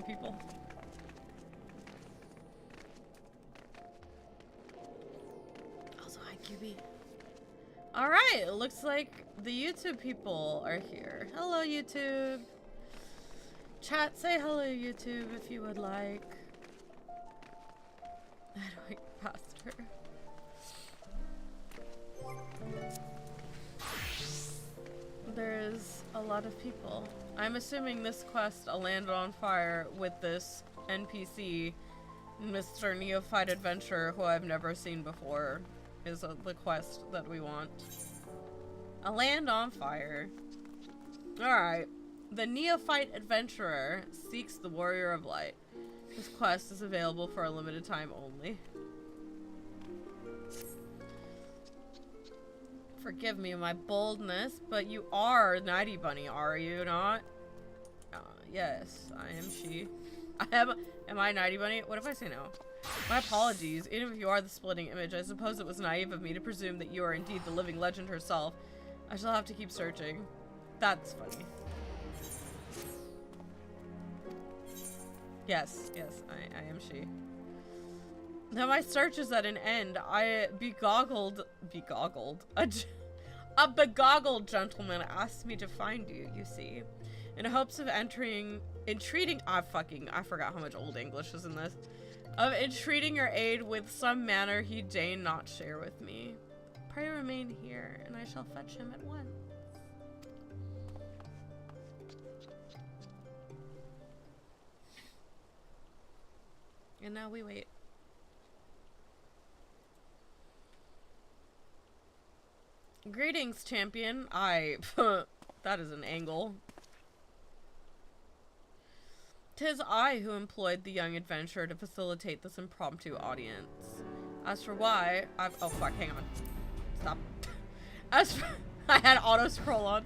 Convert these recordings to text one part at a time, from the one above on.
people. Also, hi, QB. Alright, it looks like the YouTube people are here. Hello, YouTube. Chat, say hello, YouTube, if you would like. How do I get past her? There's a lot of people. I'm assuming this quest, A Land on Fire, with this NPC, Mr. Neophyte Adventurer, who I've never seen before, is the quest that we want. A Land on Fire. Alright. The Neophyte Adventurer seeks the Warrior of Light. This quest is available for a limited time only. Forgive me my boldness, but you are Nighty Bunny, are you not? Yes, I am she. Am I Nighty Bunny? What if I say no? My apologies. Even if you are the splitting image, I suppose it was naive of me to presume that you are indeed the living legend herself. I shall have to keep searching. That's funny. Yes, I am she. Now my search is at an end. A begoggled gentleman asked me to find you, you see, in hopes of entreating, I forgot how much old English is in this, of entreating your aid with some manner he deigned not share with me. Pray remain here, and I shall fetch him at once. And now we wait. Greetings, champion. That is an angle. 'Tis I who employed the young adventurer to facilitate this impromptu audience. As for why, oh fuck, hang on. Stop. I had auto scroll on.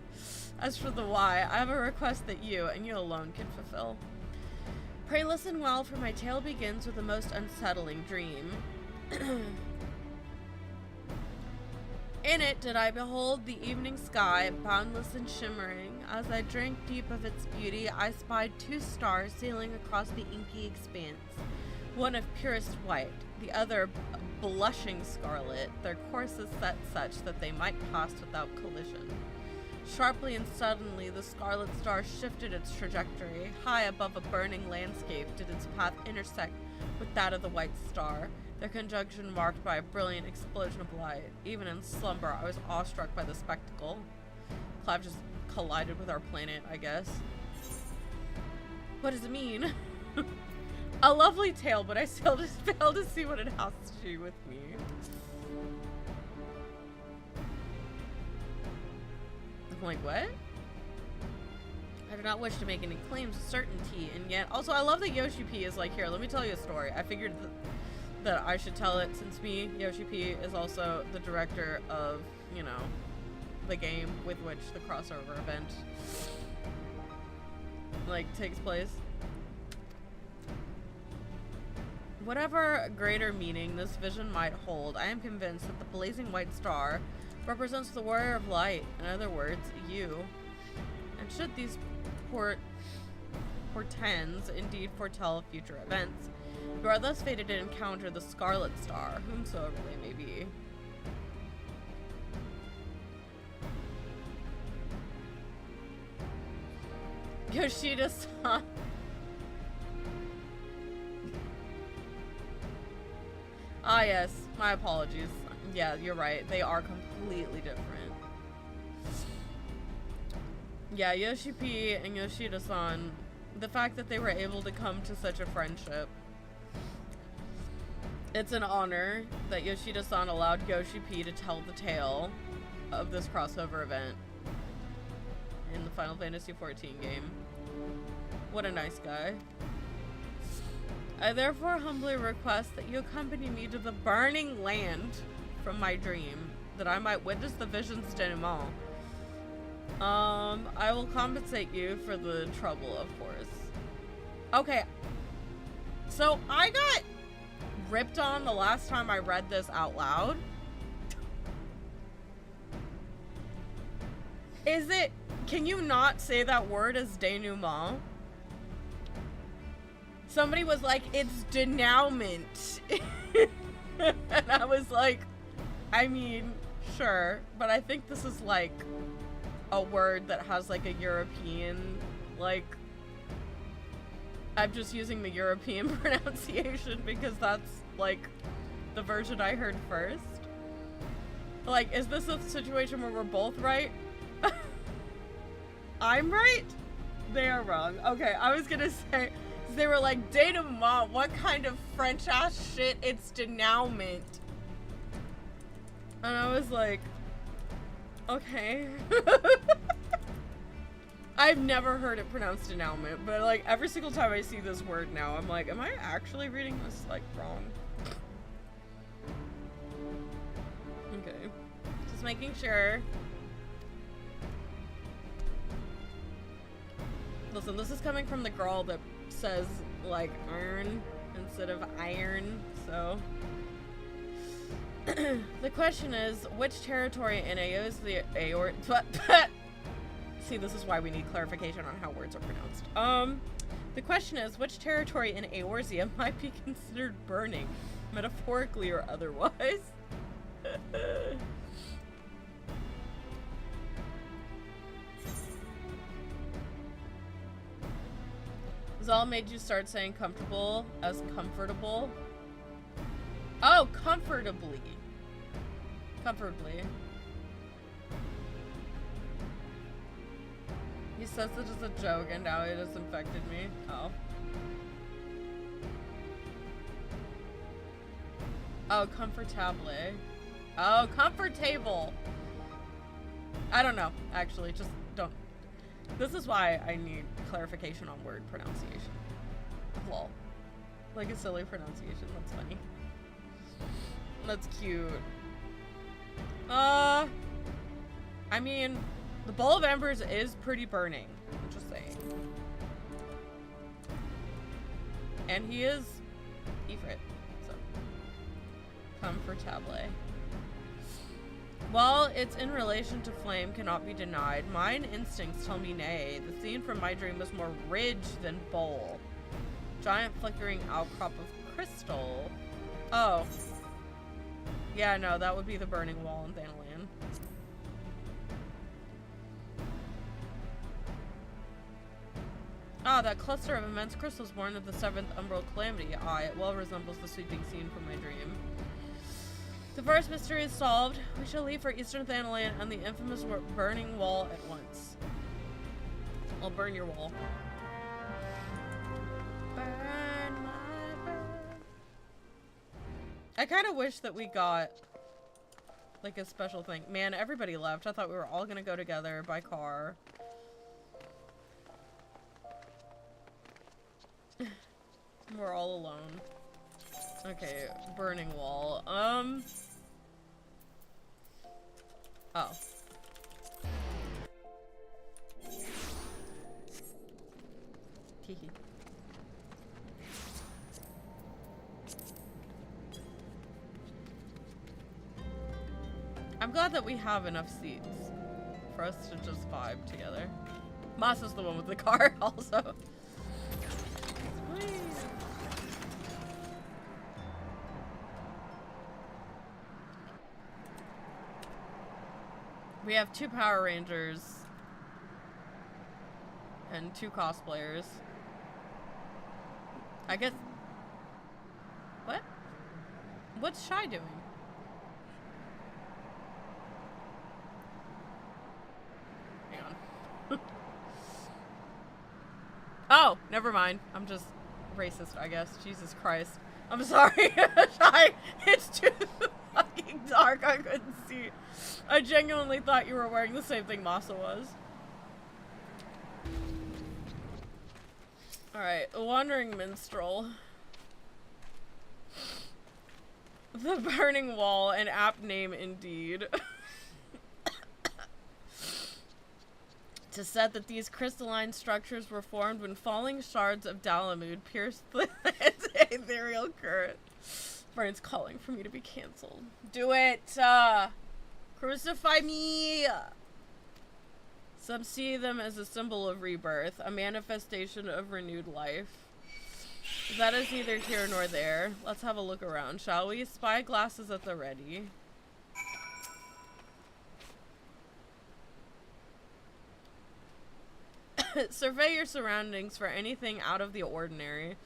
As for the why, I have a request that you, and you alone, can fulfill. Pray listen well, for my tale begins with a most unsettling dream. In it did I behold the evening sky, boundless and shimmering. As I drank deep of its beauty, I spied two stars sailing across the inky expanse, one of purest white, the other blushing scarlet, their courses set such that they might pass without collision. Sharply and suddenly, the scarlet star shifted its trajectory. High above a burning landscape did its path intersect with that of the white star, their conjunction marked by a brilliant explosion of light. Even in slumber, I was awestruck by the spectacle. Clive just collided with our planet, I guess. What does it mean? A lovely tale, but I still just fail to see what it has to do with me. I'm like, what? I do not wish to make any claims of certainty, and yet... Also, I love that Yoshi P is like, here, let me tell you a story. I figured that I should tell it since Yoshi P, is also the director of, you know, the game with which the crossover event, like, takes place. Whatever greater meaning this vision might hold, I am convinced that the blazing white star represents the warrior of light, in other words, you. And should these portends indeed foretell future events, you are thus fated to encounter the Scarlet Star, whomsoever they may be. Yoshida-san. Ah yes, my apologies. Yeah, you're right. They are completely different. Yeah, Yoshi P and Yoshida-san, the fact that they were able to come to such a friendship. It's an honor that Yoshida-san allowed Yoshi P to tell the tale of this crossover event in the Final Fantasy XIV game. What a nice guy. I therefore humbly request that you accompany me to the burning land from my dream, that I might witness the vision's denouement. I will compensate you for the trouble, of course. Okay. So, I got ripped on the last time I read this out loud. Is it... Can you not say that word as denouement? Somebody was like, it's denouement. And I was like, I mean, sure, but I think this is like a word that has like a European, like, I'm just using the European pronunciation because that's like the version I heard first. Like, is this a situation where we're both right? I'm right? They are wrong. Okay, I was gonna say, they were like, denouement, what kind of French ass shit? It's denouement. And I was like, okay. I've never heard it pronounced denouement, but like every single time I see this word now, I'm like, am I actually reading this like wrong? Okay, just making sure. Listen, this is coming from the girl that says like iron instead of iron, so. The question is, which territory in See, this is why we need clarification on how words are pronounced. The question is, which territory in Eorzea might be considered burning, metaphorically or otherwise? Zal made you start saying comfortable as comfortable. Oh, comfortably. Comfortably. He says it as a joke and now it has infected me. Oh. Oh, comfortably. Oh, comfortable. I don't know, actually, just don't. This is why I need clarification on word pronunciation. Lol. Like a silly pronunciation, that's funny. That's cute. I mean, the Bowl of Embers is pretty burning. I'm just saying. And he is Ifrit, so. Comfortable. While it's in relation to flame cannot be denied, mine instincts tell me nay. The scene from my dream was more ridge than bowl. Giant flickering outcrop of crystal. Oh. Yeah, no, that would be the burning wall in Thanalan. Ah, that cluster of immense crystals born of the 7th Umbral Calamity. Ah, it well resembles the sweeping scene from my dream. The first mystery is solved. We shall leave for Eastern Thanalan and the infamous burning wall at once. I'll burn your wall. Burn my burn. I kind of wish that we got like a special thing. Man, everybody left. I thought we were all gonna go together by car. We're all alone. Okay, burning wall. Oh. Teehee. I'm glad that we have enough seats for us to just vibe together. Moss is the one with the car, also. We have 2 Power Rangers and 2 cosplayers. I guess. What? What's Shy doing? Hang on. Oh, never mind. I'm just racist, I guess. Jesus Christ. I'm sorry. Shy, it's too fucking dark. I couldn't see. I genuinely thought you were wearing the same thing Masa was. Alright, Wandering Minstrel. The Burning Wall, an apt name indeed. To said that these crystalline structures were formed when falling shards of Dalamud pierced the ethereal current. Brian's calling for me to be cancelled. Do it! Crucify me! Some see them as a symbol of rebirth, a manifestation of renewed life. That is neither here nor there. Let's have a look around, shall we? Spy glasses at the ready. Survey your surroundings for anything out of the ordinary.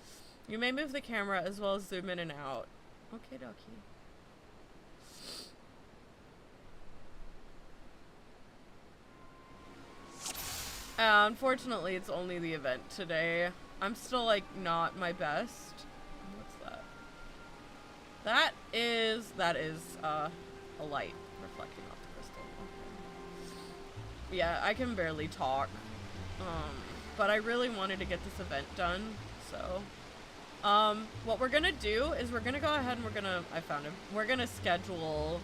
You may move the camera as well as zoom in and out. Okay, dokie. Unfortunately, it's only the event today. I'm still, like, not my best. What's that? That is, a light reflecting off the crystal. Okay. Yeah, I can barely talk. But I really wanted to get this event done, so. What we're gonna do is we're gonna go ahead and I found him. We're gonna schedule,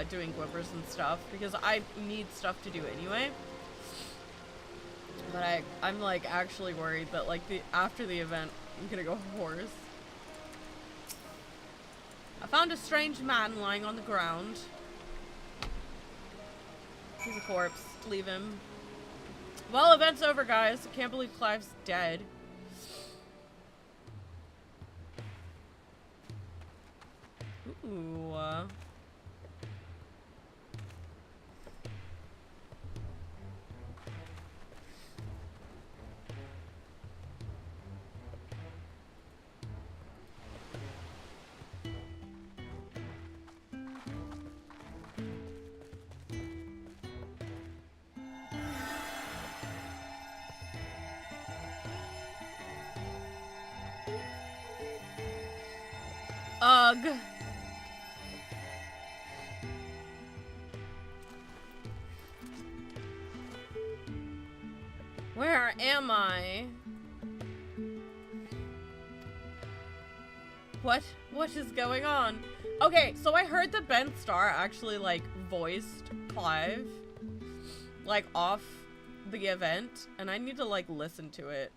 doing Glippers and stuff, because I need stuff to do anyway. But I'm like actually worried that like after the event I'm gonna go horse. I found a strange man lying on the ground. He's a corpse. Leave him. Well, event's over, guys. I can't believe Clive's dead. Ooh. Ugh. Where am I? What is going on? Okay, so I heard that Ben Starr actually like voiced Clive like off the event, and I need to like listen to it.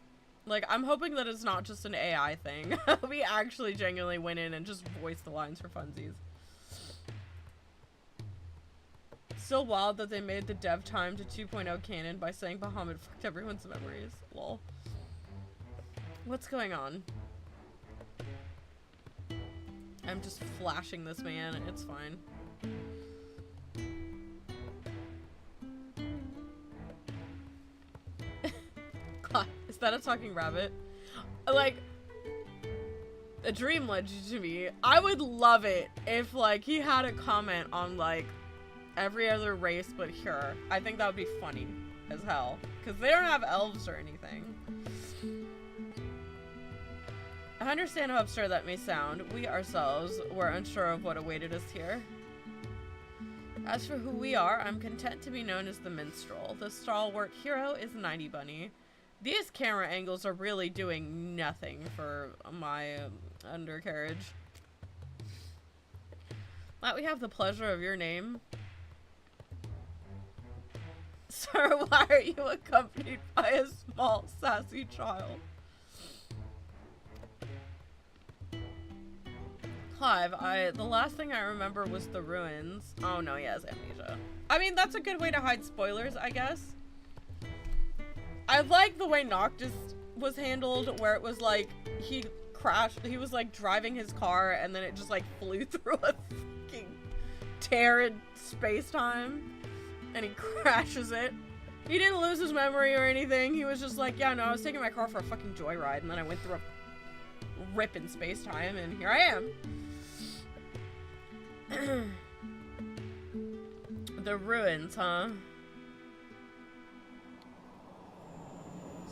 Like, I'm hoping that it's not just an AI thing. We actually genuinely went in and just voiced the lines for funsies. Still wild that they made the dev time to 2.0 canon by saying Bahamut fucked everyone's memories. Lol. What's going on? I'm just flashing this man. It's fine. God, is that a talking rabbit? Like, a dream legend to me. I would love it if, like, he had a comment on, like, every other race but here. I think that would be funny as hell. Because they don't have elves or anything. I understand how absurd that may sound. We ourselves were unsure of what awaited us here. As for who we are, I'm content to be known as the minstrel. The stalwart hero is 90 Bunny. These camera angles are really doing nothing for my undercarriage. Might we have the pleasure of your name? Sir, why are you accompanied by a small, sassy child? Clive, the last thing I remember was the ruins. Oh no, he has amnesia. I mean, that's a good way to hide spoilers, I guess. I like the way Noctis was handled, where it was like, he crashed, he was like driving his car and then it just like flew through a fucking tear in space-time and he crashes it. He didn't lose his memory or anything. He was just like, yeah, no, I was taking my car for a fucking joyride and then I went through a rip in space-time and here I am. The ruins, huh?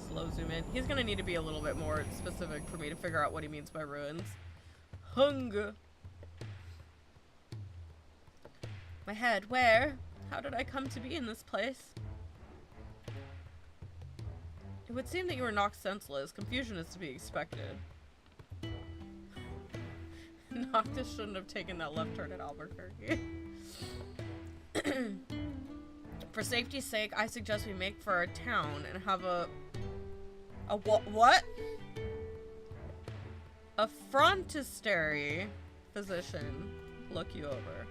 Slow zoom in. He's gonna need to be a little bit more specific for me to figure out what he means by ruins. Hunger. My head, where? How did I come to be in this place? It would seem that you were knocked senseless. Confusion is to be expected. Noctis shouldn't have taken that left turn at Albuquerque. For safety's sake, I suggest we make for a town and have a what? A frontistery physician look you over.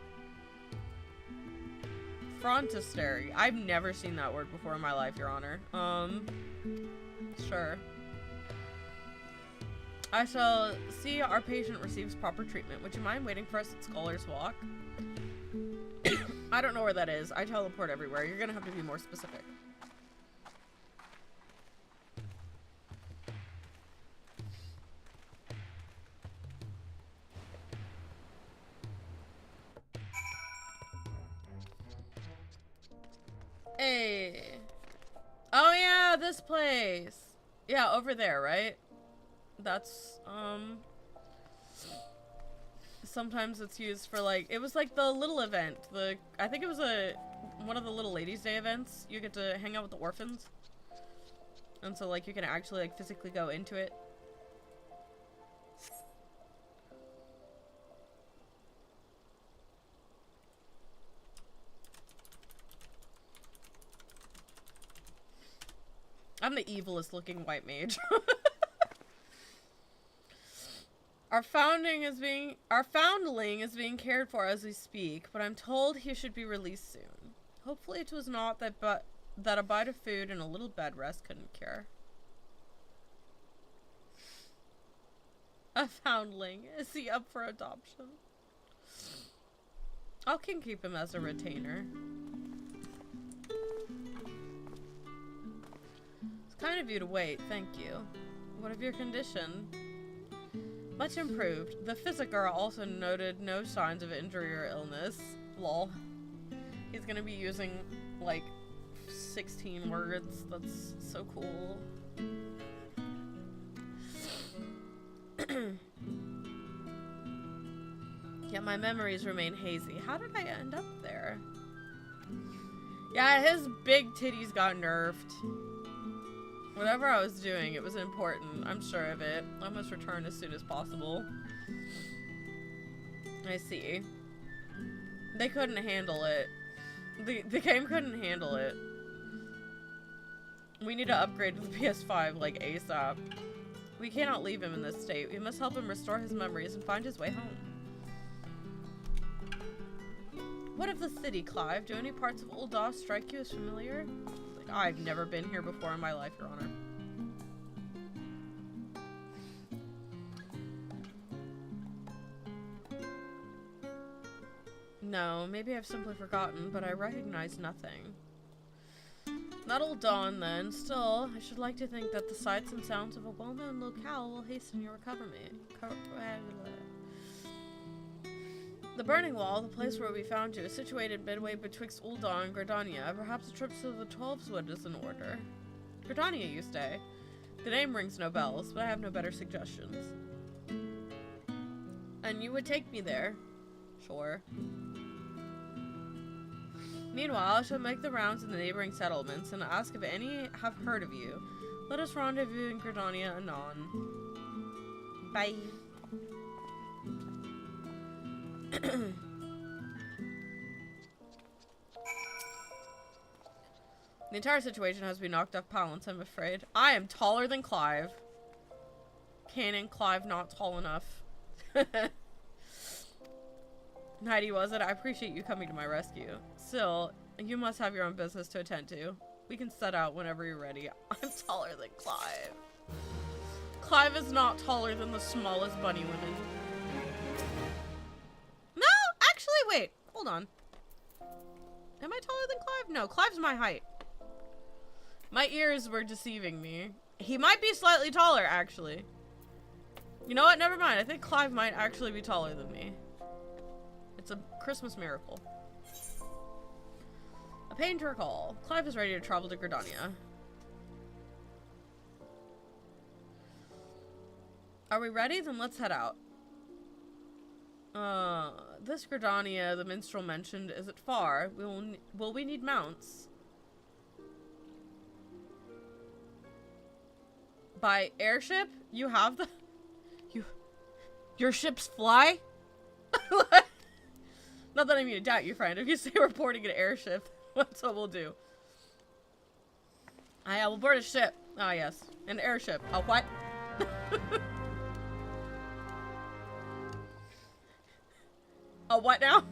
Frontistery. I've never seen that word before in my life, Your Honor. Sure. I shall see our patient receives proper treatment. Would you mind waiting for us at Scholar's Walk? I don't know where that is. I teleport everywhere. You're gonna have to be more specific. Hey. Oh yeah, this place. Yeah, over there, right? That's, sometimes it's used for, like, it was like the little event. I think it was one of the Little Ladies' Day events. You get to hang out with the orphans. And so, like, you can actually, like, physically go into it. I'm the evilest looking white mage. Our foundling is being cared for as we speak, but I'm told he should be released soon. Hopefully it was not that a bite of food and a little bed rest couldn't cure. A foundling. Is he up for adoption? I can keep him as a retainer. It's kind of you to wait, thank you. What of your condition? Much improved. The physiker also noted no signs of injury or illness. Lol. He's gonna be using, like, 16 words. That's so cool. Yet my memories remain hazy. How did I end up there? Yeah, his big titties got nerfed. Whatever I was doing, it was important. I'm sure of it. I must return as soon as possible. I see. They couldn't handle it. The game couldn't handle it. We need to upgrade to the PS5, like, ASAP. We cannot leave him in this state. We must help him restore his memories and find his way home. What of the city, Clive? Do any parts of Old Doss strike you as familiar? Like, I've never been here before in my life, Your Honor. No, maybe I've simply forgotten, but I recognize nothing. Not Old Dawn, then. Still, I should like to think that the sights and sounds of a well-known locale will hasten your recovery. The Burning Wall, the place where we found you, is situated midway betwixt Ul'dah and Gridania. Perhaps a trip to the Twelveswood is in order. Gridania, you say? The name rings no bells, but I have no better suggestions. And you would take me there? Sure. Meanwhile, I shall make the rounds in the neighboring settlements and ask if any have heard of you. Let us rendezvous in Gridania anon. Bye. The entire situation has been knocked off balance, I'm afraid. I am taller than Clive. Canon, Clive not tall enough. Heidi, was it? I appreciate you coming to my rescue. Still, you must have your own business to attend to. We can set out whenever you're ready. I'm taller than Clive. Clive is not taller than the smallest bunny women. No, actually, wait. Hold on. Am I taller than Clive? No, Clive's my height. My ears were deceiving me. He might be slightly taller, actually. You know what? Never mind. I think Clive might actually be taller than me. It's a Christmas miracle. A pain to recall. Clive is ready to travel to Gridania. Are we ready? Then let's head out. This Gridania the minstrel mentioned, is it far? Will we need mounts? By airship? You have the... Your ships fly? Not that I mean to doubt you, friend. If you say we're boarding an airship, that's what we'll do. I will board a ship. Ah, yes. An airship. A what? A what now?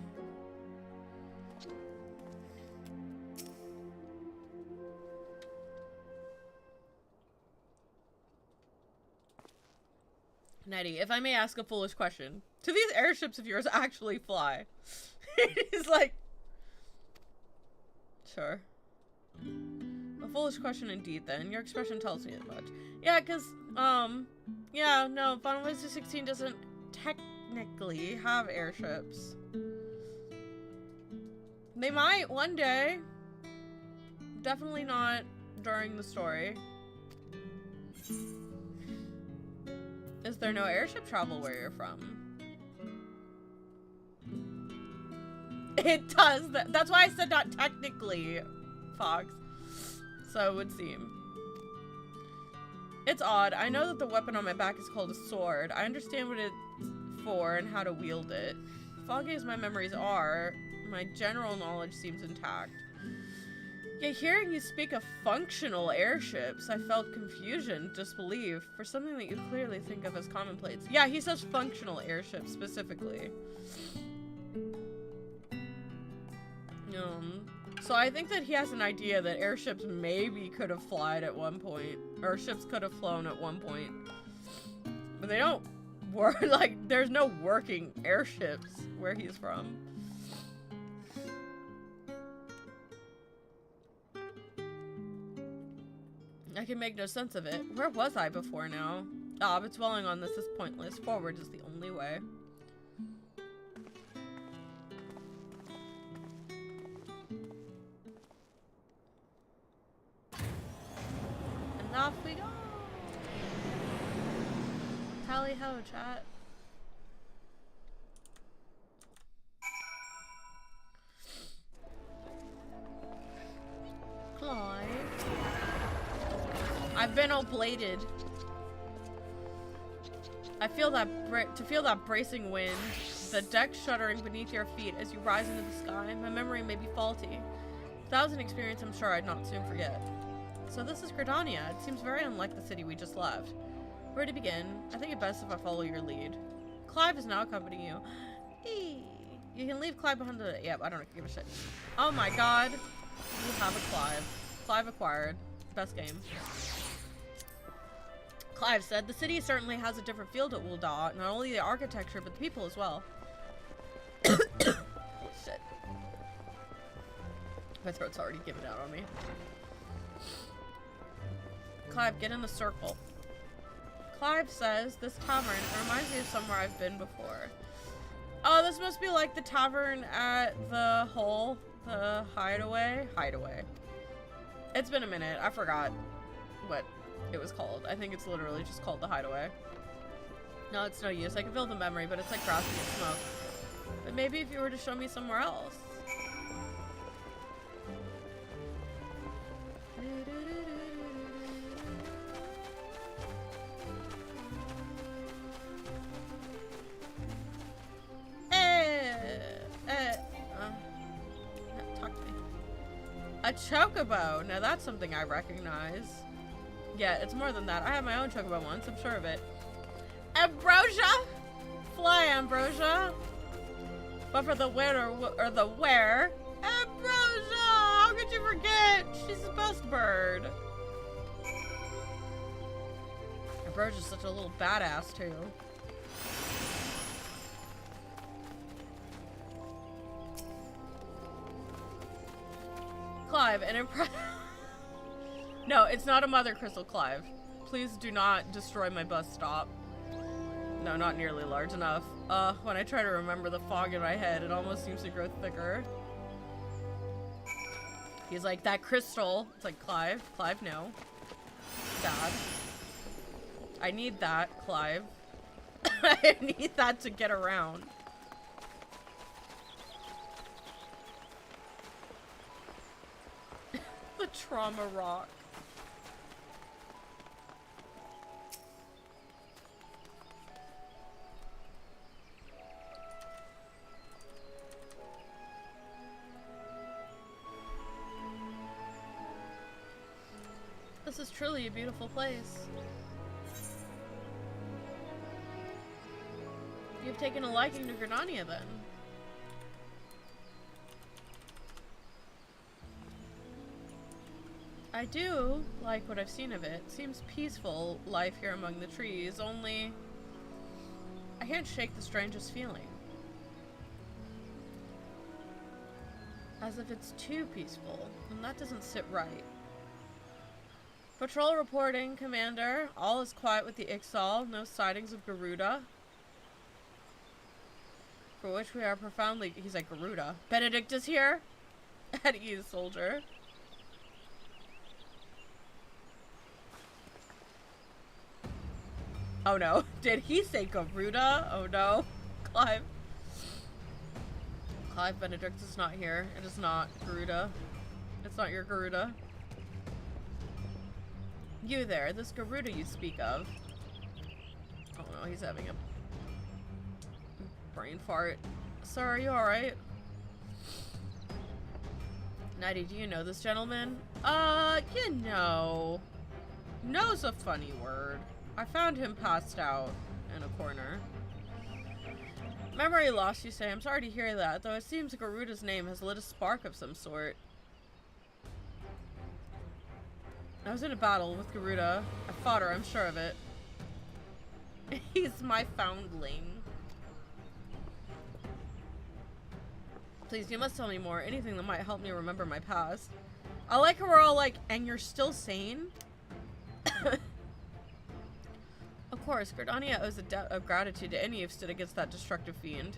Nettie, if I may ask a foolish question, do these airships of yours actually fly? He's like, sure. A foolish question indeed, then. Your expression tells me as much. Yeah, because, yeah, no, Final Fantasy 16 doesn't technically have airships. They might one day. Definitely not during the story. Is there no airship travel where you're from? It does. That's why I said not technically, Fox. So it would seem. It's odd. I know that the weapon on my back is called a sword. I understand what it's for and how to wield it. Foggy as my memories are, my general knowledge seems intact. Yet hearing you speak of functional airships, I felt confusion, disbelief, for something that you clearly think of as commonplace. Yeah, he says functional airships specifically. So I think that he has an idea that airships maybe could have flown at one point, or ships could have flown at one point. But they don't work, like, there's no working airships where he's from. I can make no sense of it. Where was I before now? Ah, but dwelling on this is pointless. Forward is the only way. And off we go! Tally ho, chat. Clive. I've been oblated. I feel that bracing wind, the deck shuddering beneath your feet as you rise into the sky. My memory may be faulty. That was an experience I'm sure I'd not soon forget. So this is Gridania. It seems very unlike the city we just left. Where to begin? I think it best if I follow your lead. Clive is now accompanying you. Eee. You can leave Clive behind the... Yep, I don't give a shit. Oh my god. You have a Clive. Clive acquired. Best game. Clive said, the city certainly has a different feel to Ul'dah, not only the architecture, but the people as well. Shit. My throat's already given out on me. Clive, get in the circle. Clive says, this tavern reminds me of somewhere I've been before. Oh, this must be like the tavern at the hole, the hideaway? Hideaway. It's been a minute. I forgot what it was called. I think it's literally just called the hideaway. No, it's no use. I can feel the memory, but it's like grasping at smoke. But maybe if you were to show me somewhere else. Talk to me. A chocobo. Now that's something I recognize. Yeah, it's more than that. I had my own chocobo once, I'm sure of it. Ambrosia! Fly, Ambrosia! But for the winner, or the where? Ambrosia! How could you forget? She's the best bird. Ambrosia's such a little badass, too. Clive, an impressive... No, it's not a mother crystal, Clive. Please do not destroy my bus stop. No, not nearly large enough. When I try to remember the fog in my head, it almost seems to grow thicker. He's like, that crystal. It's like, Clive. Clive, no. Dad. I need that, Clive. I need that to get around. The trauma rock. This is truly a beautiful place. You've taken a liking to Gridania, then. I do like what I've seen of it. Seems peaceful, life here among the trees, only I can't shake the strangest feeling. As if it's too peaceful, and that doesn't sit right. Patrol reporting, Commander. All is quiet with the Ixal. No sightings of Garuda. For which we are profoundly... He's like, Garuda. Benedict is here. At ease, soldier. Oh no. Did he say Garuda? Oh no. Clive. Clive, Benedict is not here. It is not Garuda. It's not your Garuda. You there, this Garuda you speak of. Oh no, he's having a brain fart. Sir, are you alright? Nighty, do you know this gentleman? You know. Know's a funny word. I found him passed out in a corner. Memory loss, you say. I'm sorry to hear that, though it seems Garuda's name has lit a spark of some sort. I was in a battle with Garuda. I fought her, I'm sure of it. He's my foundling. Please, you must tell me more. Anything that might help me remember my past. I like how we're all like, and you're still sane? Of course, Gridania owes a debt of gratitude to any who stood against that destructive fiend.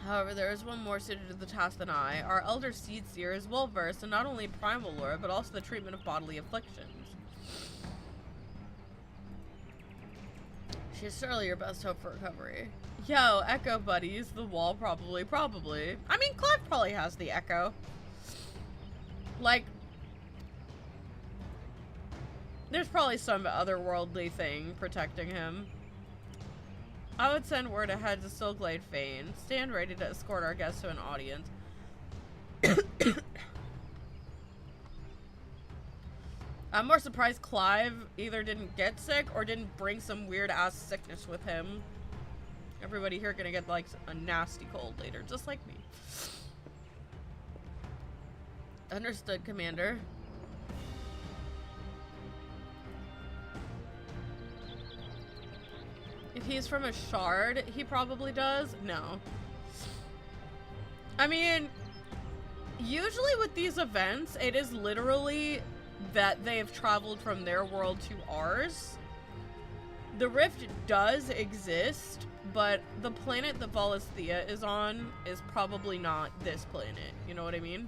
However, there is one more suited to the task than I. Our elder Seed Seer is well versed in not only primal lore, but also the treatment of bodily afflictions. She is surely your best hope for recovery. Yo, Echo buddies, the wall probably. I mean, Clive probably has the Echo. Like, there's probably some otherworldly thing protecting him. I would send word ahead to Silglade Fane. Stand ready to escort our guests to an audience. I'm more surprised Clive either didn't get sick or didn't bring some weird ass sickness with him. Everybody here gonna get like a nasty cold later, just like me. Understood, Commander. If he's from a shard, he probably does. No. I mean, usually with these events, it is literally that they have traveled from their world to ours. The rift does exist, but the planet that Valisthea is on is probably not this planet. You know what I mean?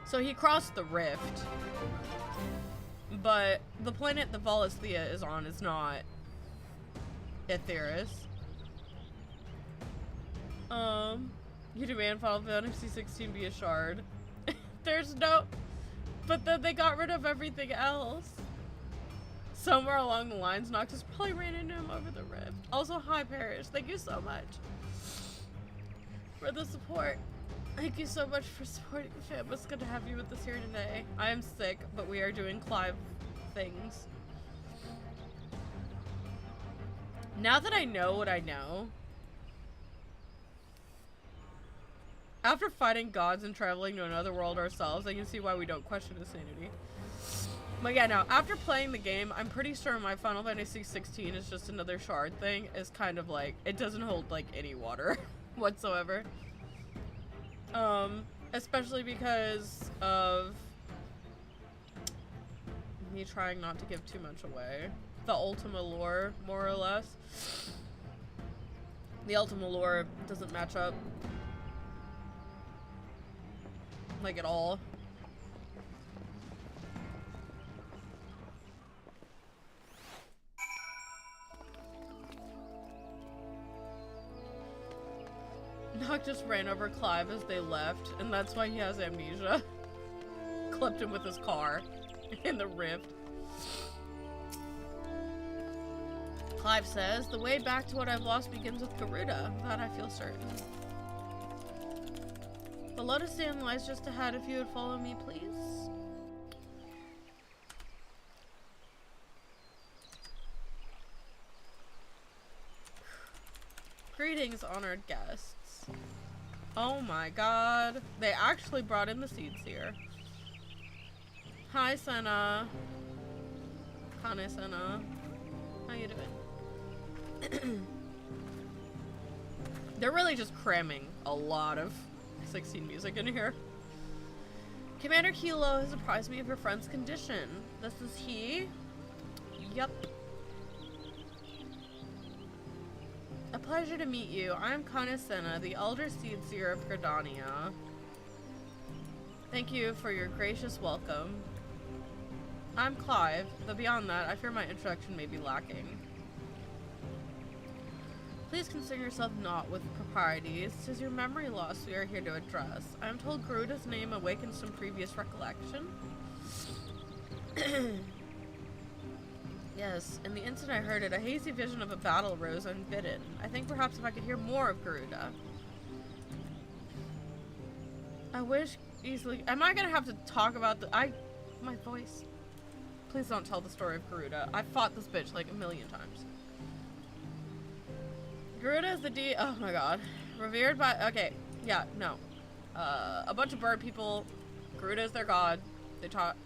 So he crossed the rift. But the planet that Valisthea is on is not Aetheris. You demand Final Fantasy 16 be a shard. There's no... But then they got rid of everything else. Somewhere along the lines, Noctis probably ran into him over the rift. Also, hi Parrish. Thank you so much for the support. Thank you so much for supporting the fam. It's good to have you with us here today. I am sick, but we are doing Clive things. Now that I know what I know, after fighting gods and traveling to another world ourselves, I can see why we don't question his sanity. But yeah, no, after playing the game, I'm pretty sure my Final Fantasy 16 is just another shard thing. It's kind of like, it doesn't hold like any water whatsoever. Especially because of me trying not to give too much away. The Ultima lore, more or less. The Ultima lore doesn't match up. Like, at all. Nock just ran over Clive as they left, and that's why he has amnesia. Clipped him with his car in the rift. Clive says, the way back to what I've lost begins with Garuda. That I feel certain. The Lotus Stand lies just ahead if you would follow me, please. Greetings, honored guests. Oh my god. They actually brought in the Seed Seer. Hi, Senna. Kane-sana. How you doing? They're really just cramming a lot of 16 music in here. Commander Kilo has apprised me of your friend's condition. This is he? Yep. A pleasure to meet you. I am Kane-sana, the Elder Seedseer of Gridania. Thank you for your gracious welcome. I'm Clive, though beyond that, I fear my introduction may be lacking. Please concern yourself not with proprieties. 'Tis your memory loss we are here to address. I am told Garuda's name awakens some previous recollection. Yes, in the instant I heard it, a hazy vision of a battle rose unbidden. I think perhaps if I could hear more of Garuda. I wish easily... Am I gonna have to talk about the... My voice. Please don't tell the story of Garuda. I've fought this bitch like a million times. Garuda is the oh my god. Revered by... Okay, yeah, no. A bunch of bird people. Garuda is their god.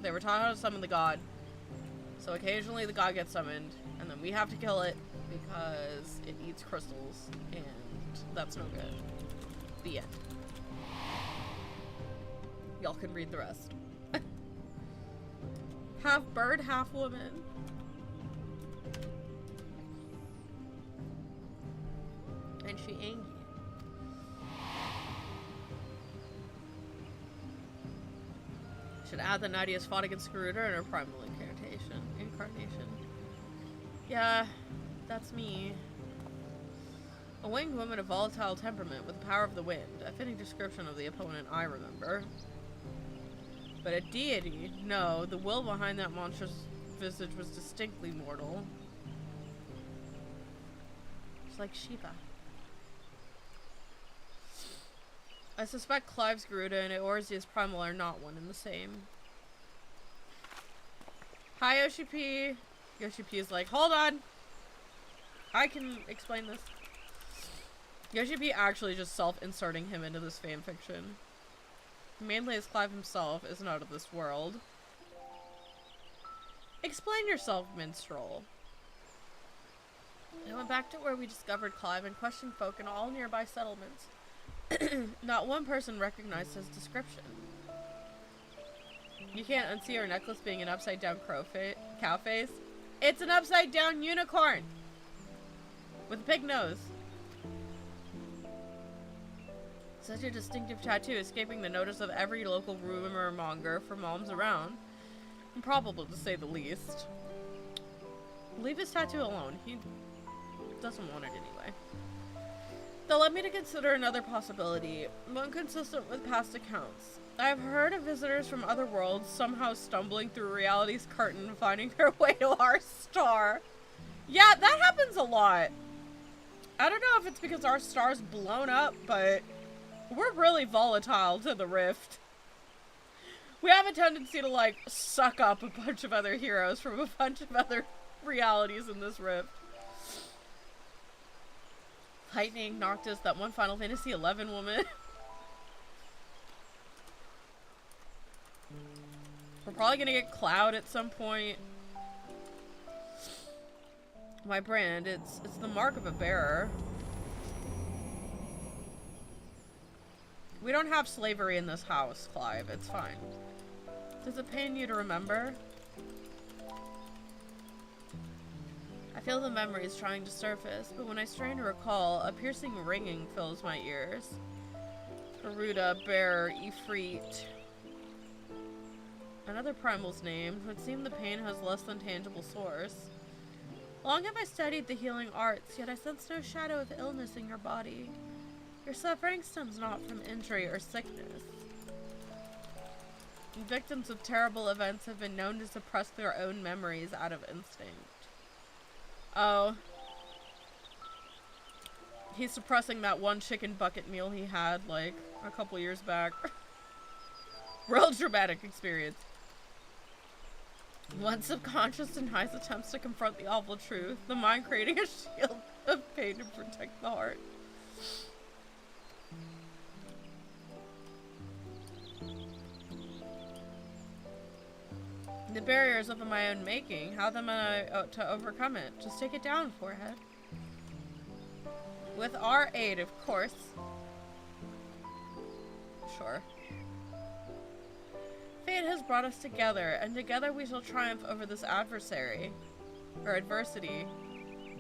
They were taught how to summon the god. So occasionally the god gets summoned, and then we have to kill it because it eats crystals, and that's no good. The end. Y'all can read the rest. Half bird, half woman. And she angry. Should add that Nadia's fought against Garuda in her primal incarnation. Yeah, that's me. A winged woman of volatile temperament with the power of the wind. A fitting description of the opponent I remember. But a deity? No, the will behind that monstrous visage was distinctly mortal. It's like Shiva. I suspect Clive's Garuda and Eorzea's Primal are not one and the same. Hi, Yoshi P. Yoshi P is like, hold on! I can explain this. Yoshi P actually just self-inserting him into this fanfiction. Mainly as Clive himself isn't out of this world. Explain yourself, minstrel. I went back to where we discovered Clive and questioned folk in all nearby settlements. Not one person recognized his description. You can't unsee her necklace being an upside-down cow face. It's an upside-down unicorn! With a pig nose. Such a distinctive tattoo, escaping the notice of every local rumor monger for moms around. Improbable, to say the least. Leave his tattoo alone. He doesn't want it anyway. That led me to consider another possibility, one consistent with past accounts. I have heard of visitors from other worlds somehow stumbling through reality's curtain and finding their way to our star. Yeah, that happens a lot. I don't know if it's because our star's blown up, but we're really volatile to the rift. We have a tendency to, like, suck up a bunch of other heroes from a bunch of other realities in this rift. Lightning, Noctis, that one Final Fantasy XI woman. We're probably gonna get Cloud at some point. My brand, it's the mark of a bearer. We don't have slavery in this house, Clive. It's fine. Does it pain you to remember? I feel the memories trying to surface, but when I strain to recall, a piercing ringing fills my ears. Garuda, Bear, Ifrit. Another primal's name. It would seem the pain has less than tangible source. Long have I studied the healing arts, yet I sense no shadow of illness in your body. Your suffering stems not from injury or sickness. Victims of terrible events have been known to suppress their own memories out of instinct. Oh. He's suppressing that one chicken bucket meal he had, like, a couple years back. Real dramatic experience. One subconscious denies attempts to confront the awful truth, the mind creating a shield of pain to protect the heart. The barriers of my own making. How am I to overcome it? Just take it down, forehead. With our aid, of course. Sure. Fate has brought us together, and together we shall triumph over this adversary. Or adversity.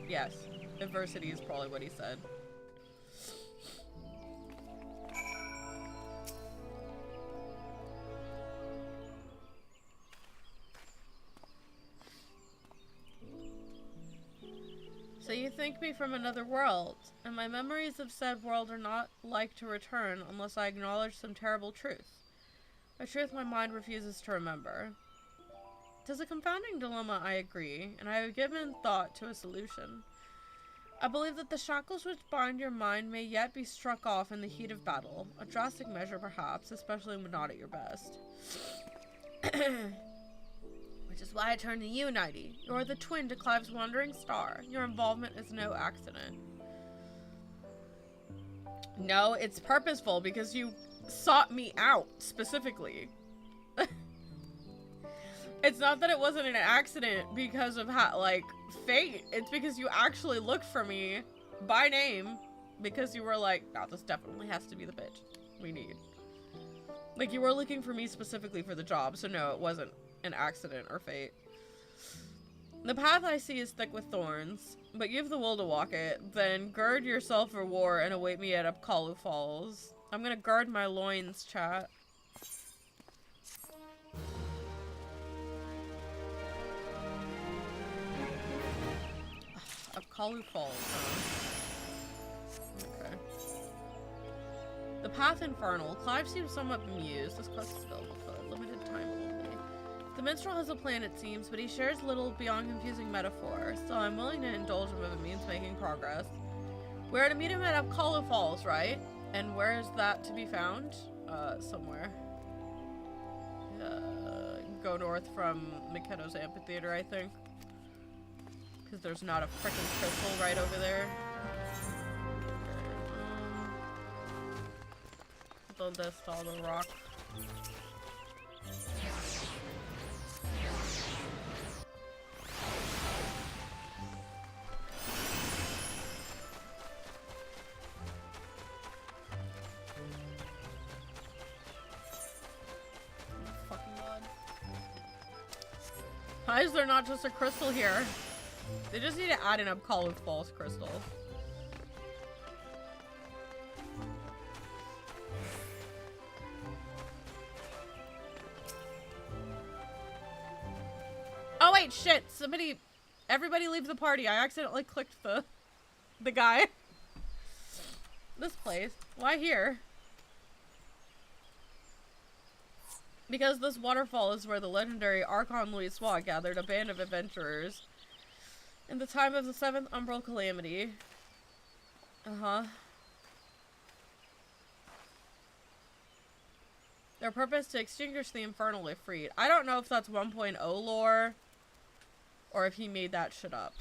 Yes, adversity is probably what he said. So you think me from another world, and my memories of said world are not like to return unless I acknowledge some terrible truth. A truth my mind refuses to remember. 'Tis a confounding dilemma, I agree, and I have given thought to a solution. I believe that the shackles which bind your mind may yet be struck off in the heat of battle. A drastic measure, perhaps, especially when not at your best. Which is why I turn to you, Nighty. You are the twin to Clive's wandering star. Your involvement is no accident. No, it's purposeful because you sought me out, specifically. It's not that it wasn't an accident because of how, like, fate. It's because you actually looked for me by name because you were like, no, this definitely has to be the bitch we need. Like, you were looking for me specifically for the job, so no, it wasn't an accident or fate. The path I see is thick with thorns, but you have the will to walk it. Then gird yourself for war and await me at Upkalu Falls. I'm gonna guard my loins, chat. Upkalu Falls, huh? Okay. The path infernal. Clive seems somewhat bemused. This quest is filled with limited time only. The minstrel has a plan, it seems, but he shares little beyond confusing metaphor. Still, I'm willing to indulge him if it means making progress. We're to meet him at Upkalu Falls, right? And where is that to be found? Somewhere. Go north from Mikedo's Amphitheater, I think. Because there's not a freaking crystal right over there. Okay, don't install the rock. Why is there not just a crystal here? They just need to add an Upkalu Falls crystal. Oh wait, shit! Everybody leave the party. I accidentally clicked the guy. This place. Why here? Because this waterfall is where the legendary Archon Louisoix gathered a band of adventurers in the time of the 7th Umbral Calamity. Their purpose to extinguish the Infernal Ifrit. I don't know if that's 1.0 lore or if he made that shit up.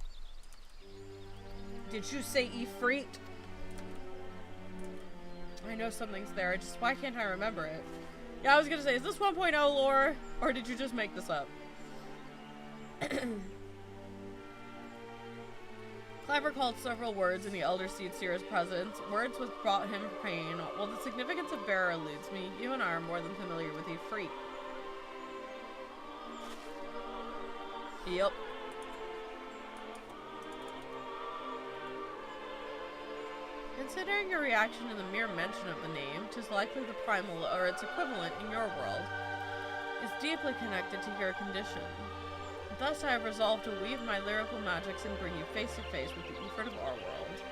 Did you say Ifrit? I know something's there. Why can't I remember it? Yeah, I was gonna say, is this 1.0 lore, or did you just make this up? Clive recalled several words in the Elder Seer's presence, words which brought him pain. While the significance of bearer eludes me, you and I are more than familiar with Ifrit. Yep. Considering your reaction to the mere mention of the name, 'tis likely the primal, or its equivalent in your world, is deeply connected to your condition. Thus I have resolved to weave my lyrical magics and bring you face to face with the Ifrit of our world.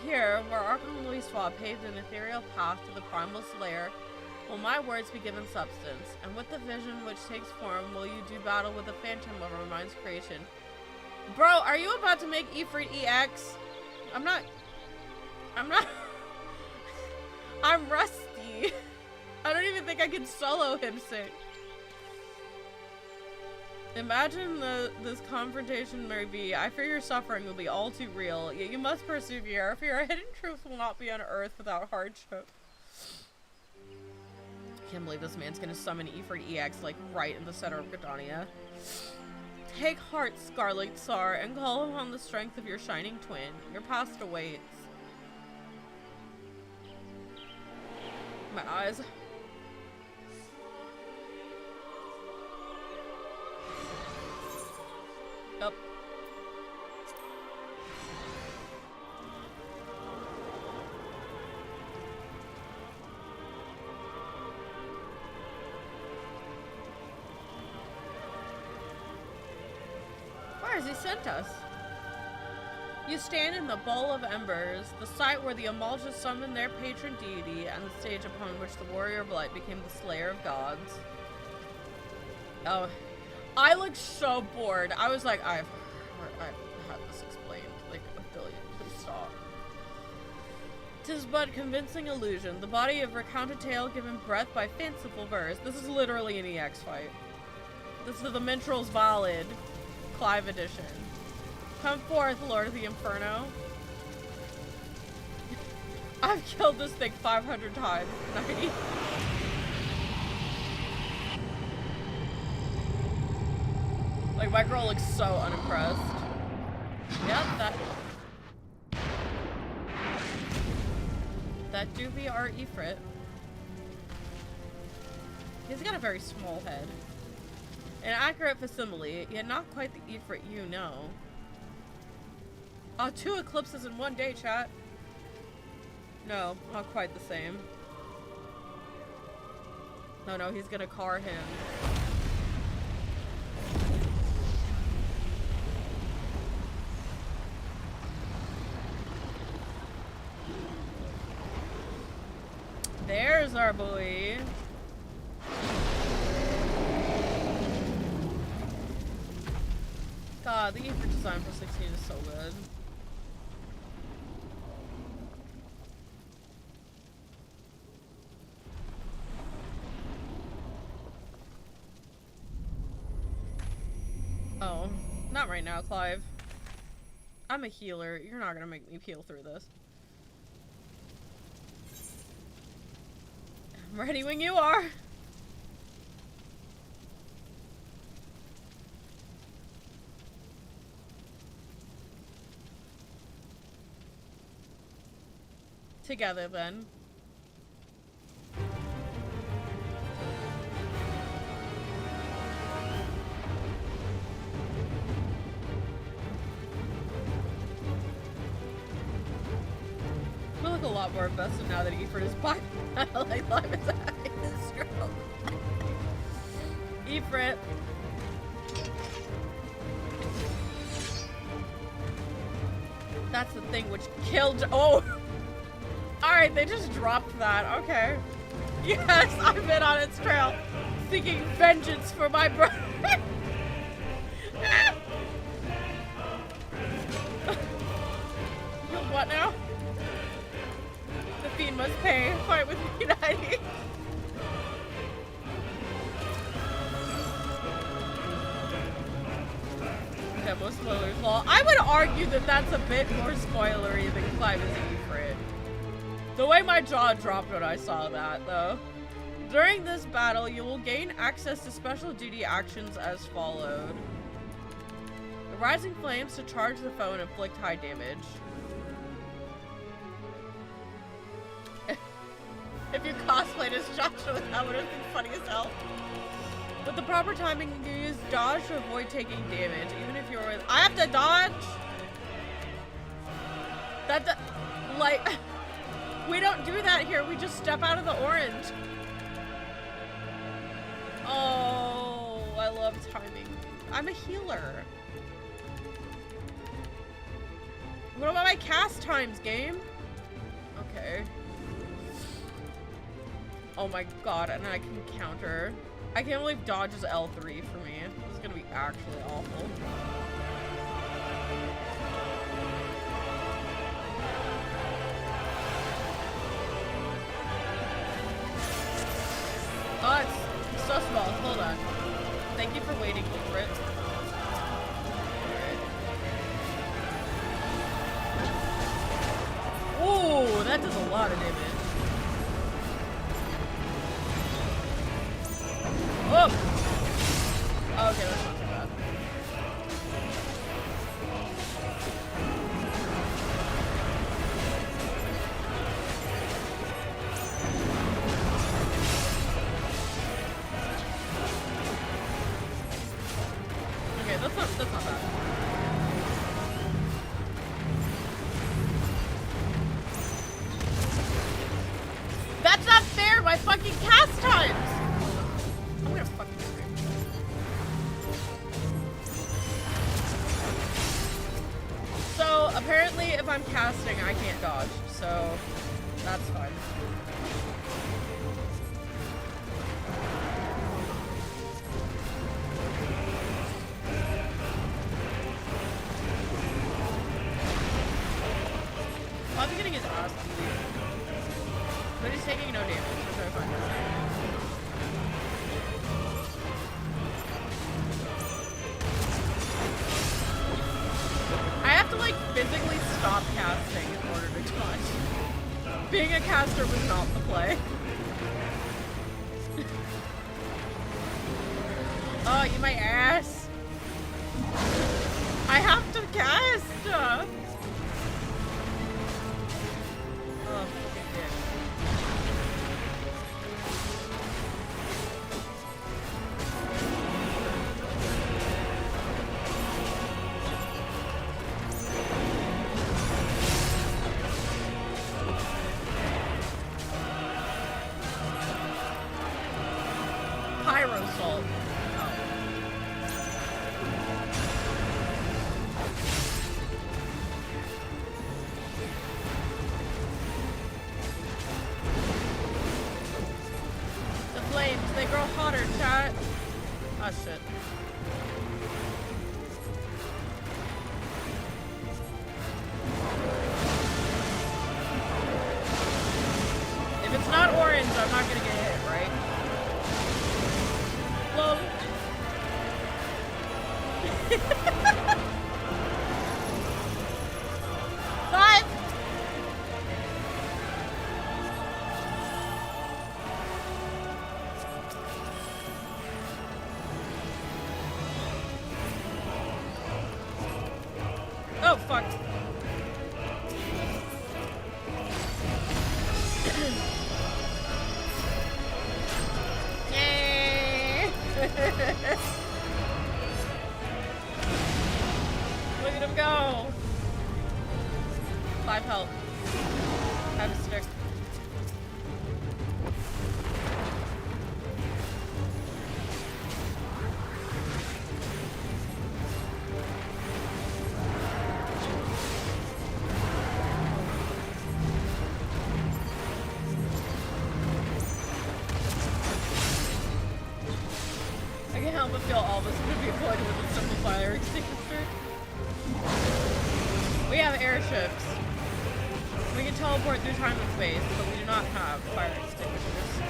Here, where Archon Louisoix paved an ethereal path to the primal slayer, will my words be given substance, and with the vision which takes form will you do battle with the phantom of our mind's creation. Bro, are you about to make Ifrit EX? I'm not... I'm rusty. I don't even think I can solo him sick. Imagine this confrontation may be. I fear your suffering will be all too real, yet you must persevere, for your hidden truth will not be unearthed without hardship. can't believe this man's gonna summon Ifrit EX like right in the center of Gridania. Take heart, Scarlet Tsar, and call upon the strength of your shining twin. Your past awaits. My eyes. Up. Where has he sent us? You stand in the Bowl of Embers, the site where the Amalja summoned their patron deity, and the stage upon which the Warrior of Light became the Slayer of Gods. Oh, I looked so bored. I was like, I've had this explained like a billion. Please stop. 'Tis but convincing illusion, the body of recounted tale given breath by fanciful verse. This is literally an EX fight. This is the Minstrel's Ballad, Clive edition. Come forth, Lord of the Inferno. I've killed this thing 500 times. 90. Like, my girl looks so unimpressed. Yep, that do be our Ifrit. He's got a very small head. An accurate facsimile, yet not quite the Ifrit you know. Oh, 2 eclipses in one day, chat. No, not quite the same. No, he's gonna car him. There's our boy. God, the Ifrit design for 16 is so good. Oh, not right now, Clive. I'm a healer. You're not gonna make me peel through this. I'm ready when you are. Together, then. We look a lot more invested now that Ifrit is by like live is having this stroke. Ifrit. That's the thing which killed. Oh! Alright, they just dropped that. Okay. Yes, I've been on its trail, seeking vengeance for my brother. What now? The fiend must pay. Fight with me, 90. Demo spoilers, lol. I would argue that that's a bit more spoilery than Clive is Ifrit. The way my jaw dropped when I saw that, though. During this battle, you will gain access to special duty actions as followed. The rising flames to charge the foe and inflict high damage. If you cosplayed as Joshua, that would have been funny as hell. With the proper timing, you can use dodge to avoid taking damage, even if you're with— I have to dodge? Like, we don't do that here, we just step out of the orange. Oh, I love timing. I'm a healer. What about my cast times, game? Okay. Oh my god, and I can counter. I can't believe dodge is L3 for me. This is gonna be actually awful. Oh, it's so small. Hold on. Thank you for waiting for it. Alright. Ooh, that does a lot of damage. Okay, that's not too bad. Okay, that's not bad. That's not fair! My fucking cast times! I'm gonna fucking scream. So, apparently if I'm casting, I can't dodge, so that's fine. Bob's getting his ass beat. But he's taking no damage, so very fine. I have to like physically stop casting in order to dodge. Being a caster was not the play. Oh, you my ass. I have to cast. Oh, fucking dick. Pyro salt. The flames, they grow hotter, chat. Oh shit. If it's not orange, I'm not gonna get hit, right? Lol. Five. Oh fuck. Yay! Look at him go! 5 health. Have a stick. I can't help but feel all this would be avoided with a simple fire extinguisher. We have airships. We can teleport through time and space, but we do not have fire extinguishers.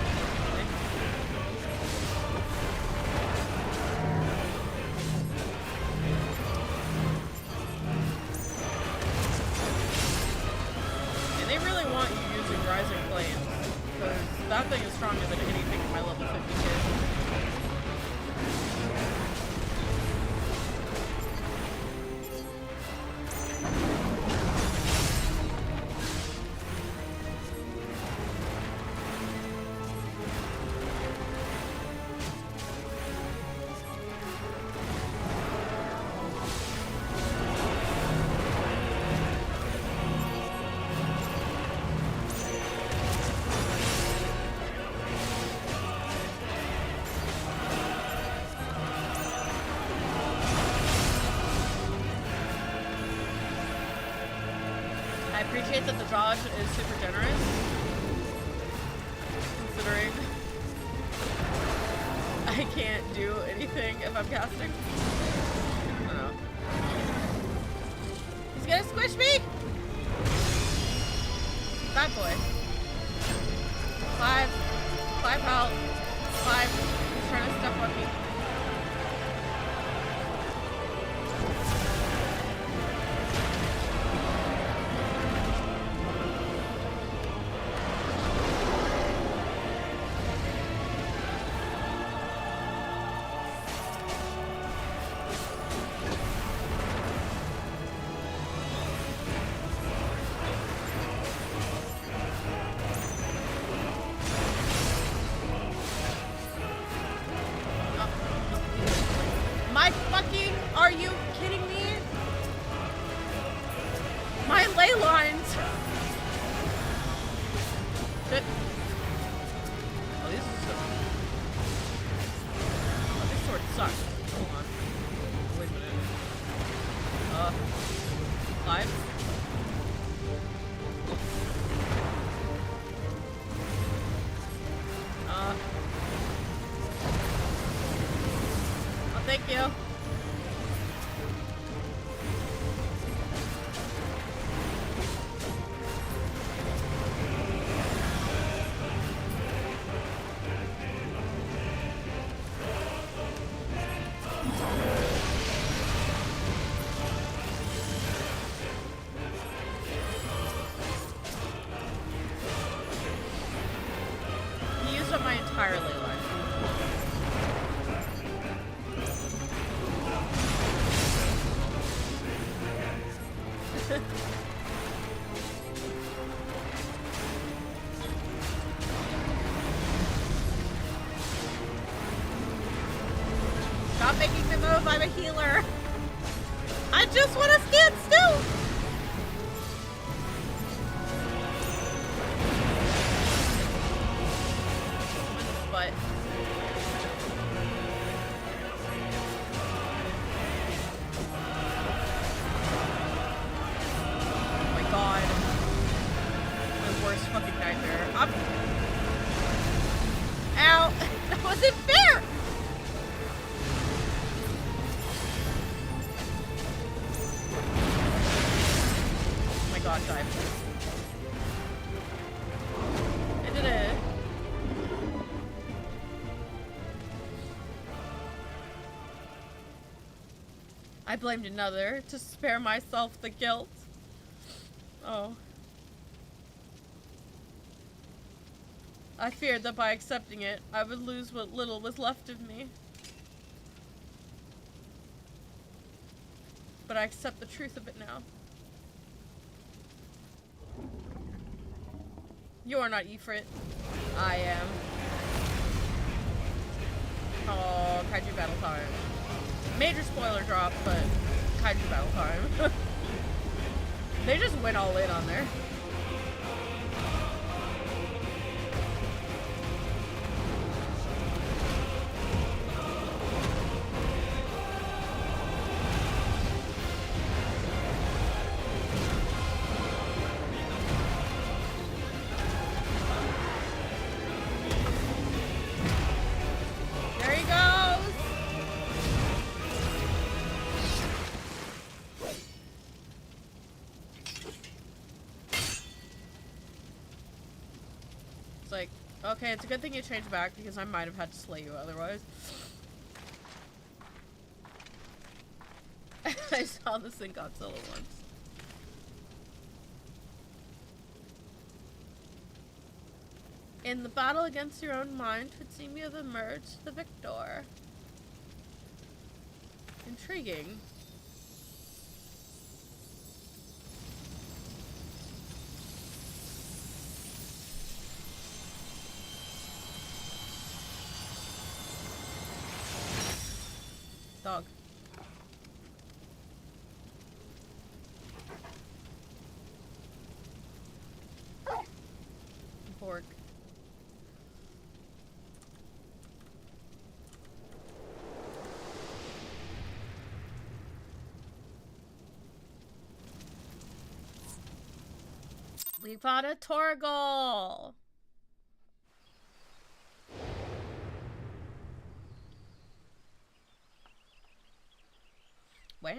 And they really want you using Rising Flames, because that thing is stronger than anything in my level 52. I appreciate that the dodge is super generous, considering I can't do anything if I'm casting. I don't know. He's gonna squish me! Bad boy. 5 health. 5. He's trying to step on me. thank you. He used up my entire ley line. Stop making the move, I'm a healer. I just want to stand still. But oh my god. My worst fucking nightmare. Ow! That wasn't fair! Oh my god, dive. I did it. I blamed another to spare myself the guilt. Oh. I feared that by accepting it, I would lose what little was left of me. But I accept the truth of it now. You are not Ifrit. I am. Oh, Kaiju battle time. Major spoiler drop, but Kaiju battle time. They just went all in on there. There he goes! It's like, okay, it's a good thing you changed back because I might have had to slay you otherwise. I saw this in Godzilla once. In the battle against your own mind, it would seem you have emerged the victor. Intriguing. Dog. Borg. We fought a Torgal. Wow.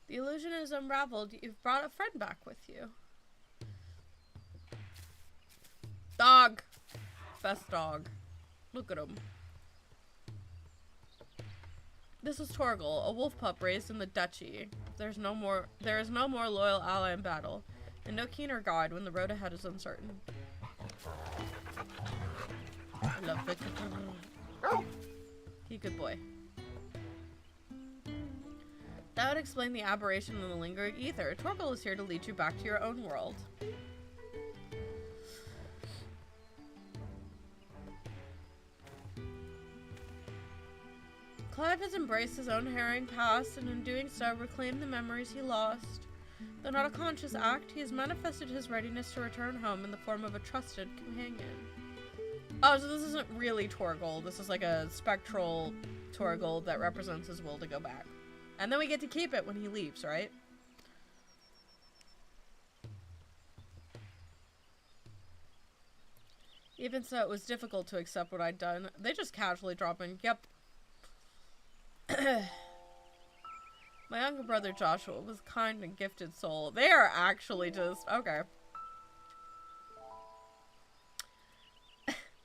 The illusion is unraveled. You've brought a friend back with you. Dog. Best dog. Look at him. This is Torgal, a wolf pup raised in the duchy. There is no more loyal ally in battle, and no keener guide when the road ahead is uncertain. I love it. He a good boy. That would explain the aberration in the lingering ether. Torgal is here to lead you back to your own world. Clive has embraced his own harrowing past, and in doing so, reclaimed the memories he lost. Though not a conscious act, he has manifested his readiness to return home in the form of a trusted companion. Oh, so this isn't really Torgal. This is like a spectral Torgal that represents his will to go back. And then we get to keep it when he leaves, right? Even so, it was difficult to accept what I'd done. They just casually drop in, yep. My younger brother Joshua was a kind and gifted soul. They are actually just, okay.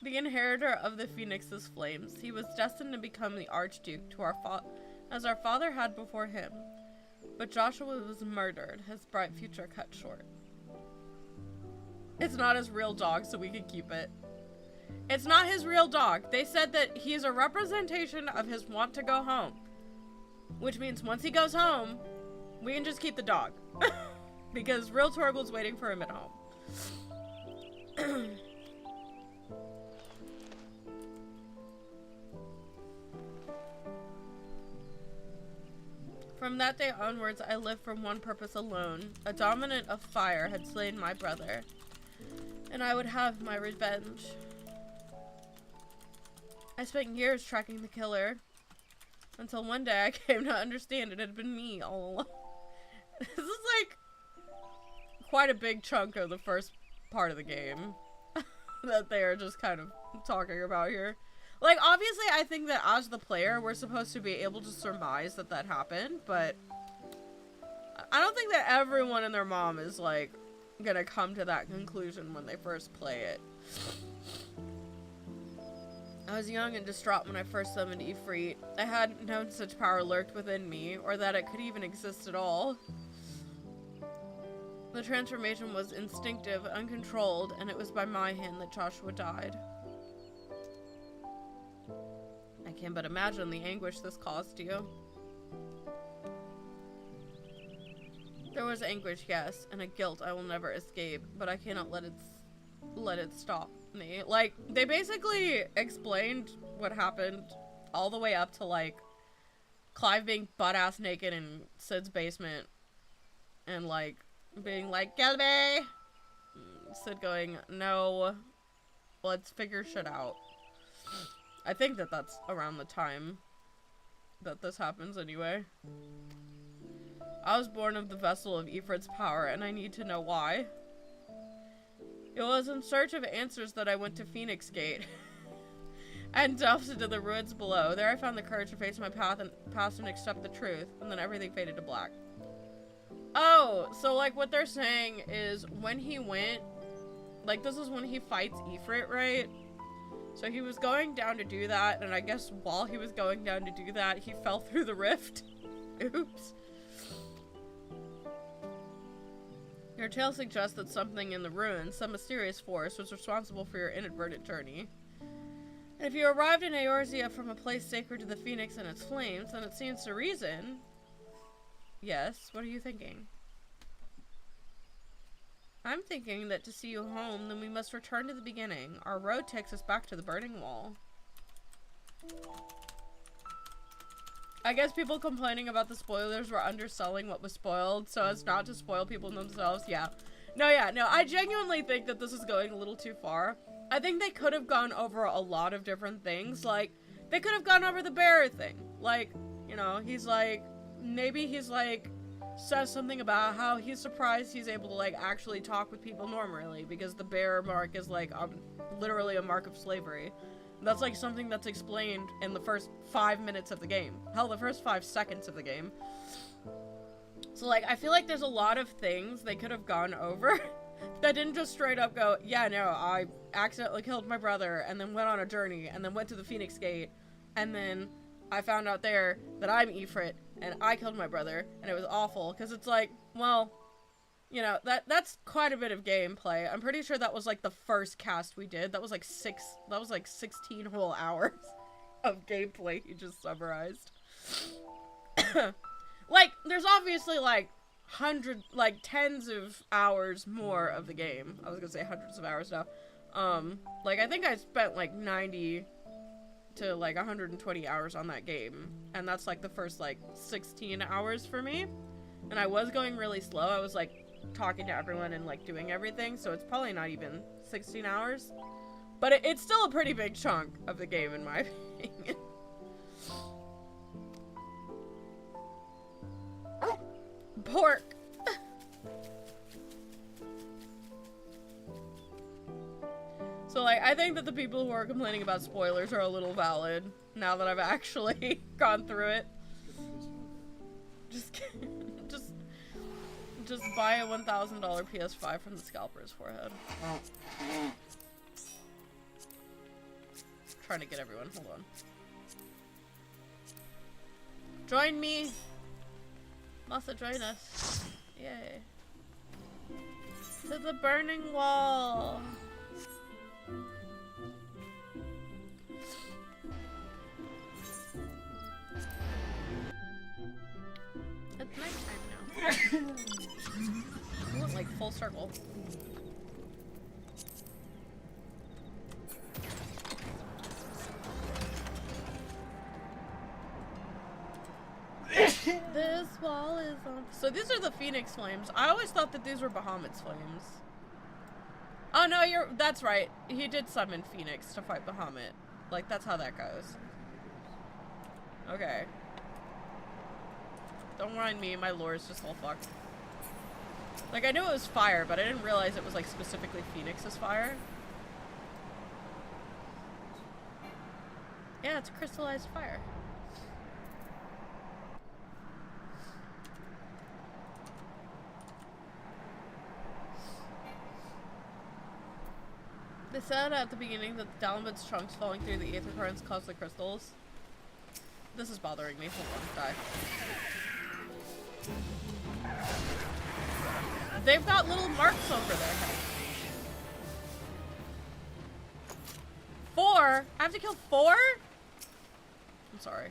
The inheritor of the Phoenix's flames. He was destined to become the Archduke to as our father had before him. But Joshua was murdered, his bright future cut short. It's not his real dog, so we can keep it. It's not his real dog. They said that he's a representation of his want to go home. Which means once he goes home, we can just keep the dog. Because real Torgal's waiting for him at home. From that day onwards, I lived for one purpose alone. A dominant of fire had slain my brother, and I would have my revenge. I spent years tracking the killer, until one day I came to understand it had been me all along. This is like quite a big chunk of the first part of the game that they are just kind of talking about here. Like, obviously, I think that as the player, we're supposed to be able to surmise that that happened, but I don't think that everyone and their mom is, like, gonna come to that conclusion when they first play it. I was young and distraught when I first summoned Ifrit. I hadn't known such power lurked within me, or that it could even exist at all. The transformation was instinctive, uncontrolled, and it was by my hand that Joshua died. I can but imagine the anguish this caused you. There was anguish, yes, and a guilt I will never escape, but I cannot let it stop me. Like, they basically explained what happened all the way up to, like, Clive being butt-ass naked in Sid's basement and, like, being like, Gelby! Sid going, no, let's figure shit out. I think that that's around the time that this happens anyway. I was born of the vessel of Ifrit's power, and I need to know why. It was in search of answers that I went to Phoenix Gate and delved into the ruins below. There I found the courage to face my past and accept the truth, and then everything faded to black. Oh, so like what they're saying is when he went, like this is when he fights Ifrit, right? So he was going down to do that, and I guess while he was going down to do that, he fell through the rift. Oops. Your tale suggests that something in the ruins, some mysterious force, was responsible for your inadvertent journey. And if you arrived in Eorzea from a place sacred to the Phoenix and its flames, then it stands to reason. Yes, what are you thinking? I'm thinking that to see you home, then we must return to the beginning. Our road takes us back to the burning wall. I guess people complaining about the spoilers were underselling what was spoiled so as not to spoil people themselves. Yeah. No, I genuinely think that this is going a little too far. I think they could have gone over a lot of different things. Like, they could have gone over the bear thing. Like, you know, he's like, maybe he's like, says something about how he's surprised he's able to like actually talk with people normally because the bear mark is like literally a mark of slavery. That's like something that's explained in the first 5 minutes of the game. Hell, the first 5 seconds of the game. So like I feel like there's a lot of things they could have gone over that didn't just straight up go, yeah, no, I accidentally killed my brother and then went on a journey and then went to the Phoenix Gate and then I found out there that I'm Ifrit and I killed my brother and it was awful. Because it's like, well, you know, that's quite a bit of gameplay. I'm pretty sure that was like the first cast we did. That was like 16 whole hours of gameplay he just summarized. Like, there's obviously like tens of hours more of the game. I was gonna say hundreds of hours now. Like I think I spent like 90 to like 120 hours on that game, and that's like the first like 16 hours for me, and I was going really slow. I was like talking to everyone and like doing everything, so it's probably not even 16 hours, but it's still a pretty big chunk of the game in my opinion. Pork. So like I think that the people who are complaining about spoilers are a little valid now that I've actually gone through it. Just just buy a $1,000 PS5 from the scalper's forehead. Trying to get everyone. Hold on. Join me. Masa, join us. Yay. To the burning wall. It's nighttime now. I went like full circle. This wall is on. So these are the Phoenix flames. I always thought that these were Bahamut's flames. Oh no, that's right. He did summon Phoenix to fight Bahamut. Like, that's how that goes. Okay. Don't mind me, my lore is just all fucked. Like, I knew it was fire, but I didn't realize it was, like, specifically Phoenix's fire. Yeah, it's crystallized fire. They said at the beginning that the Dalamud's chunks falling through the aether currents caused the crystals. This is bothering me. Hold on, die. They've got little marks over their head. 4? I have to kill 4? I'm sorry.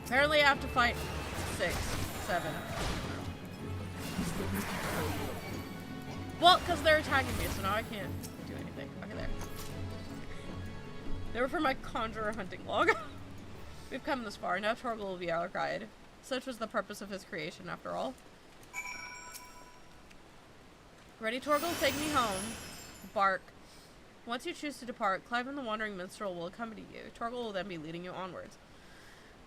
Apparently I have to fight 6, 7. Well, because they're attacking me, so now I can't do anything. Okay, there. They were for my conjurer hunting log. We've come this far. Now Torgal will be our guide. Such was the purpose of his creation, after all. Ready, Torgal? Take me home. Bark. Once you choose to depart, Clive and the Wandering Minstrel will accompany you. Torgal will then be leading you onwards.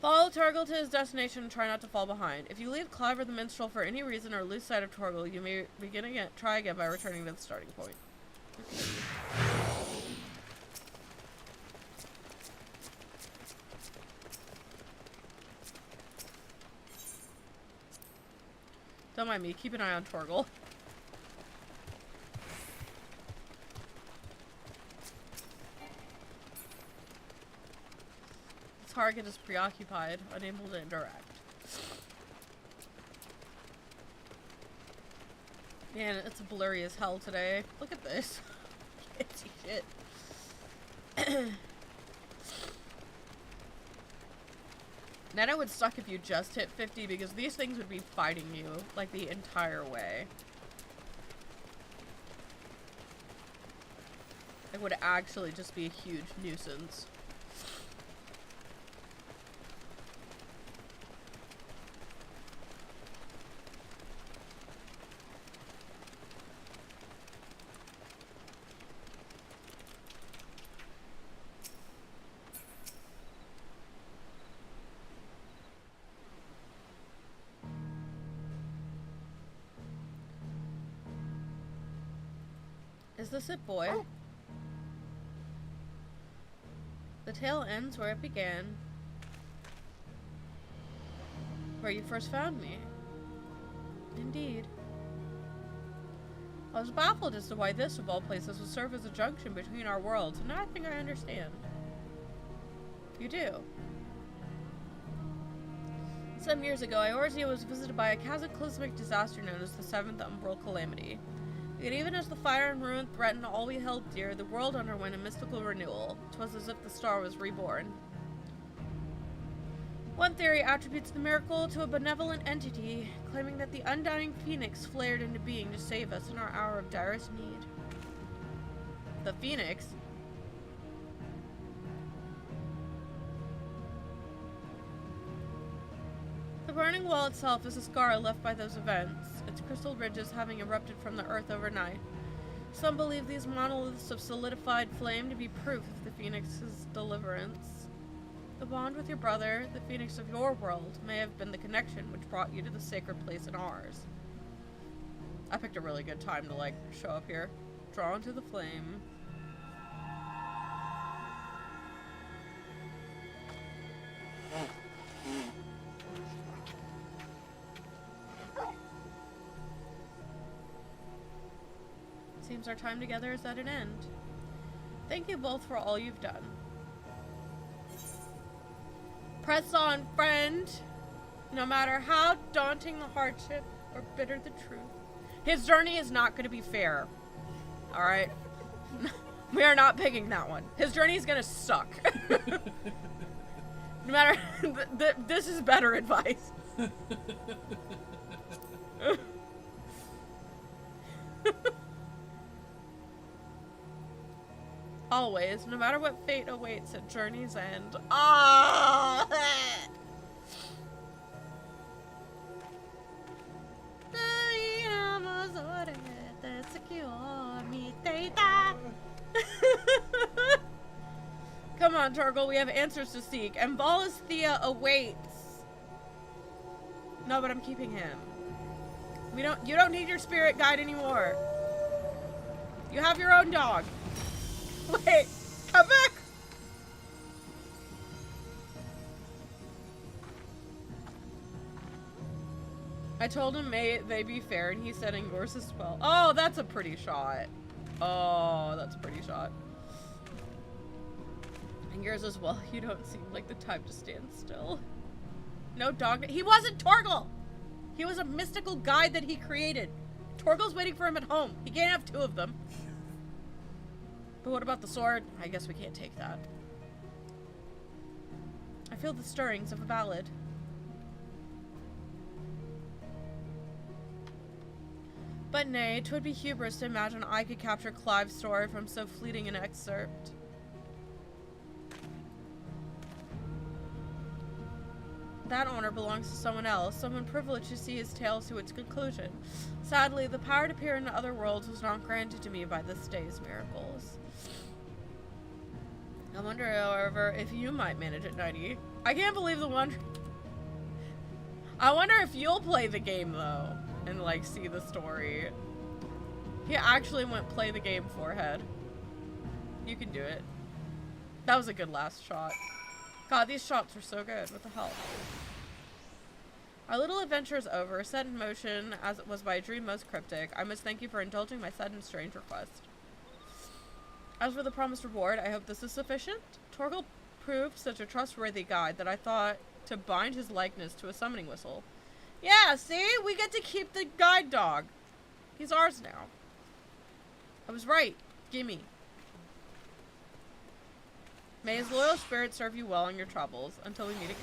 Follow Torgal to his destination and try not to fall behind. If you leave Clive or the Minstrel for any reason or lose sight of Torgal, you may try again by returning to the starting point. Don't mind me, keep an eye on Torgal. Target is preoccupied, unable to interact. Man, it's blurry as hell today. Look at this. Can't see shit. Nana would suck if you just hit 50 because these things would be fighting you like the entire way. It would actually just be a huge nuisance. Is this it, boy? Oh. The tale ends where it began. Where you first found me. Indeed. I was baffled as to why this, of all places, would serve as a junction between our worlds, and now I think I understand. You do. Some years ago, Eorzea was visited by a cataclysmic disaster known as the Seventh Umbral Calamity. Yet even as the fire and ruin threatened all we held dear, the world underwent a mystical renewal. 'Twas as if the star was reborn. One theory attributes the miracle to a benevolent entity, claiming that the undying phoenix flared into being to save us in our hour of direst need. The phoenix? The burning wall itself is a scar left by those events, its crystal ridges having erupted from the earth overnight. Some believe these monoliths of solidified flame to be proof of the phoenix's deliverance. The bond with your brother, the phoenix of your world, may have been the connection which brought you to the sacred place in ours. I picked a really good time to, like, show up here. drawn to the flame. Seems our time together is at an end. Thank you both for all you've done. Press on, friend. No matter how daunting the hardship or bitter the truth. His journey is not going to be fair. Alright? We are not picking that one. His journey is going to suck. No matter... this is better advice. Always, no matter what fate awaits at journey's end. Ah! Come on, Torgal, we have answers to seek. And Thea awaits. No, but I'm keeping him. You don't need your spirit guide anymore. You have your own dog. Wait, come back! I told him may they be fair, and he said and yours as well. Oh, that's a pretty shot. Oh, that's a pretty shot. And yours as well. You don't seem like the type to stand still. No dog. He wasn't Torgal! He was a mystical guide that he created. Torgal's waiting for him at home. He can't have two of them. But what about the sword? I guess we can't take that. I feel the stirrings of a ballad. But nay, 'twould be hubris to imagine I could capture Clive's story from so fleeting an excerpt. That honor belongs to someone else, someone privileged to see his tale to its conclusion. Sadly, the power to peer into other worlds was not granted to me by this day's miracles. I wonder, however, if you might manage at 90. I can't believe the one. I wonder if you'll play the game, though, and, like, see the story. He actually went play the game, forehead. You can do it. That was a good last shot. God, these shots were so good with the help. Our little adventure is over, set in motion as it was by a dream most cryptic. I must thank you for indulging my sudden strange request. As for the promised reward, I hope this is sufficient. Torgal proved such a trustworthy guide that I thought to bind his likeness to a summoning whistle. Yeah, see? We get to keep the guide dog. He's ours now. I was right. Gimme. May his loyal spirit serve you well in your troubles. Until we meet again.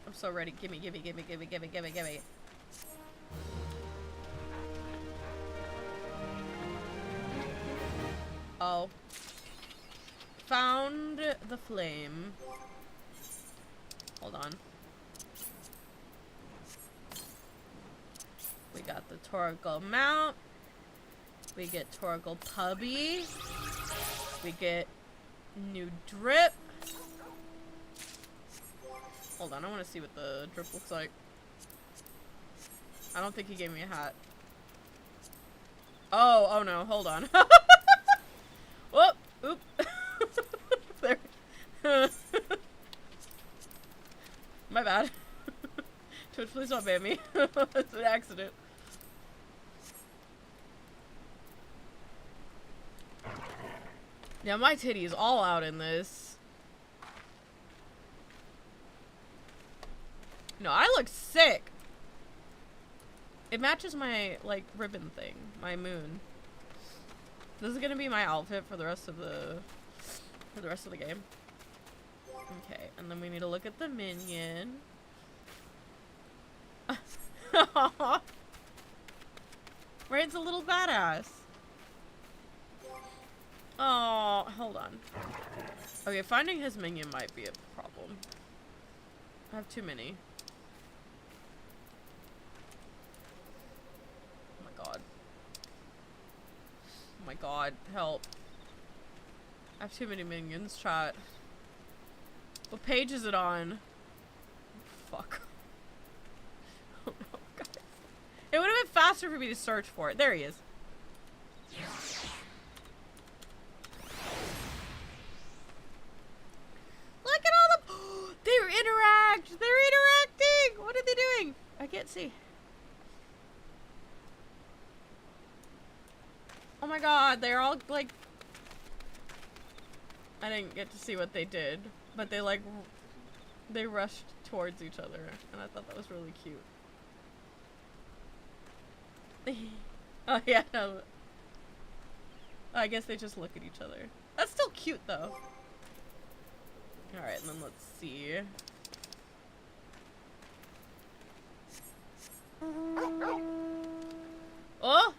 I'm so ready. Gimme, gimme, gimme, gimme, gimme, gimme, gimme. Oh. Found the flame. Hold on. We got the Torgal mount. We get Torgal puppy. We get new drip. Hold on, I want to see what the drip looks like. I don't think he gave me a hat. Oh no, hold on. Whoop, oop. There. My bad. Twitch, please don't ban me. It's an accident. Yeah, my titty is all out in this. No, I look sick. It matches my, like, ribbon thing. My moon. This is gonna be my outfit for the rest of the game. Okay, and then we need to look at the minion. Raid's a little badass. Oh, hold on. Okay, finding his minion might be a problem. I have too many. Oh my god. Oh my god, help. I have too many minions, chat. What page is it on? fuck. Oh no, guys. It would have been faster for me to search for it. There he is. Look at all the... They interact! They're interacting! What are they doing? I can't see. Oh my god, they're all like... I didn't get to see what they did, but they like... They rushed towards each other, and I thought that was really cute. Oh yeah, no. I guess they just look at each other. That's still cute though. Alright, and then let's see. Oh!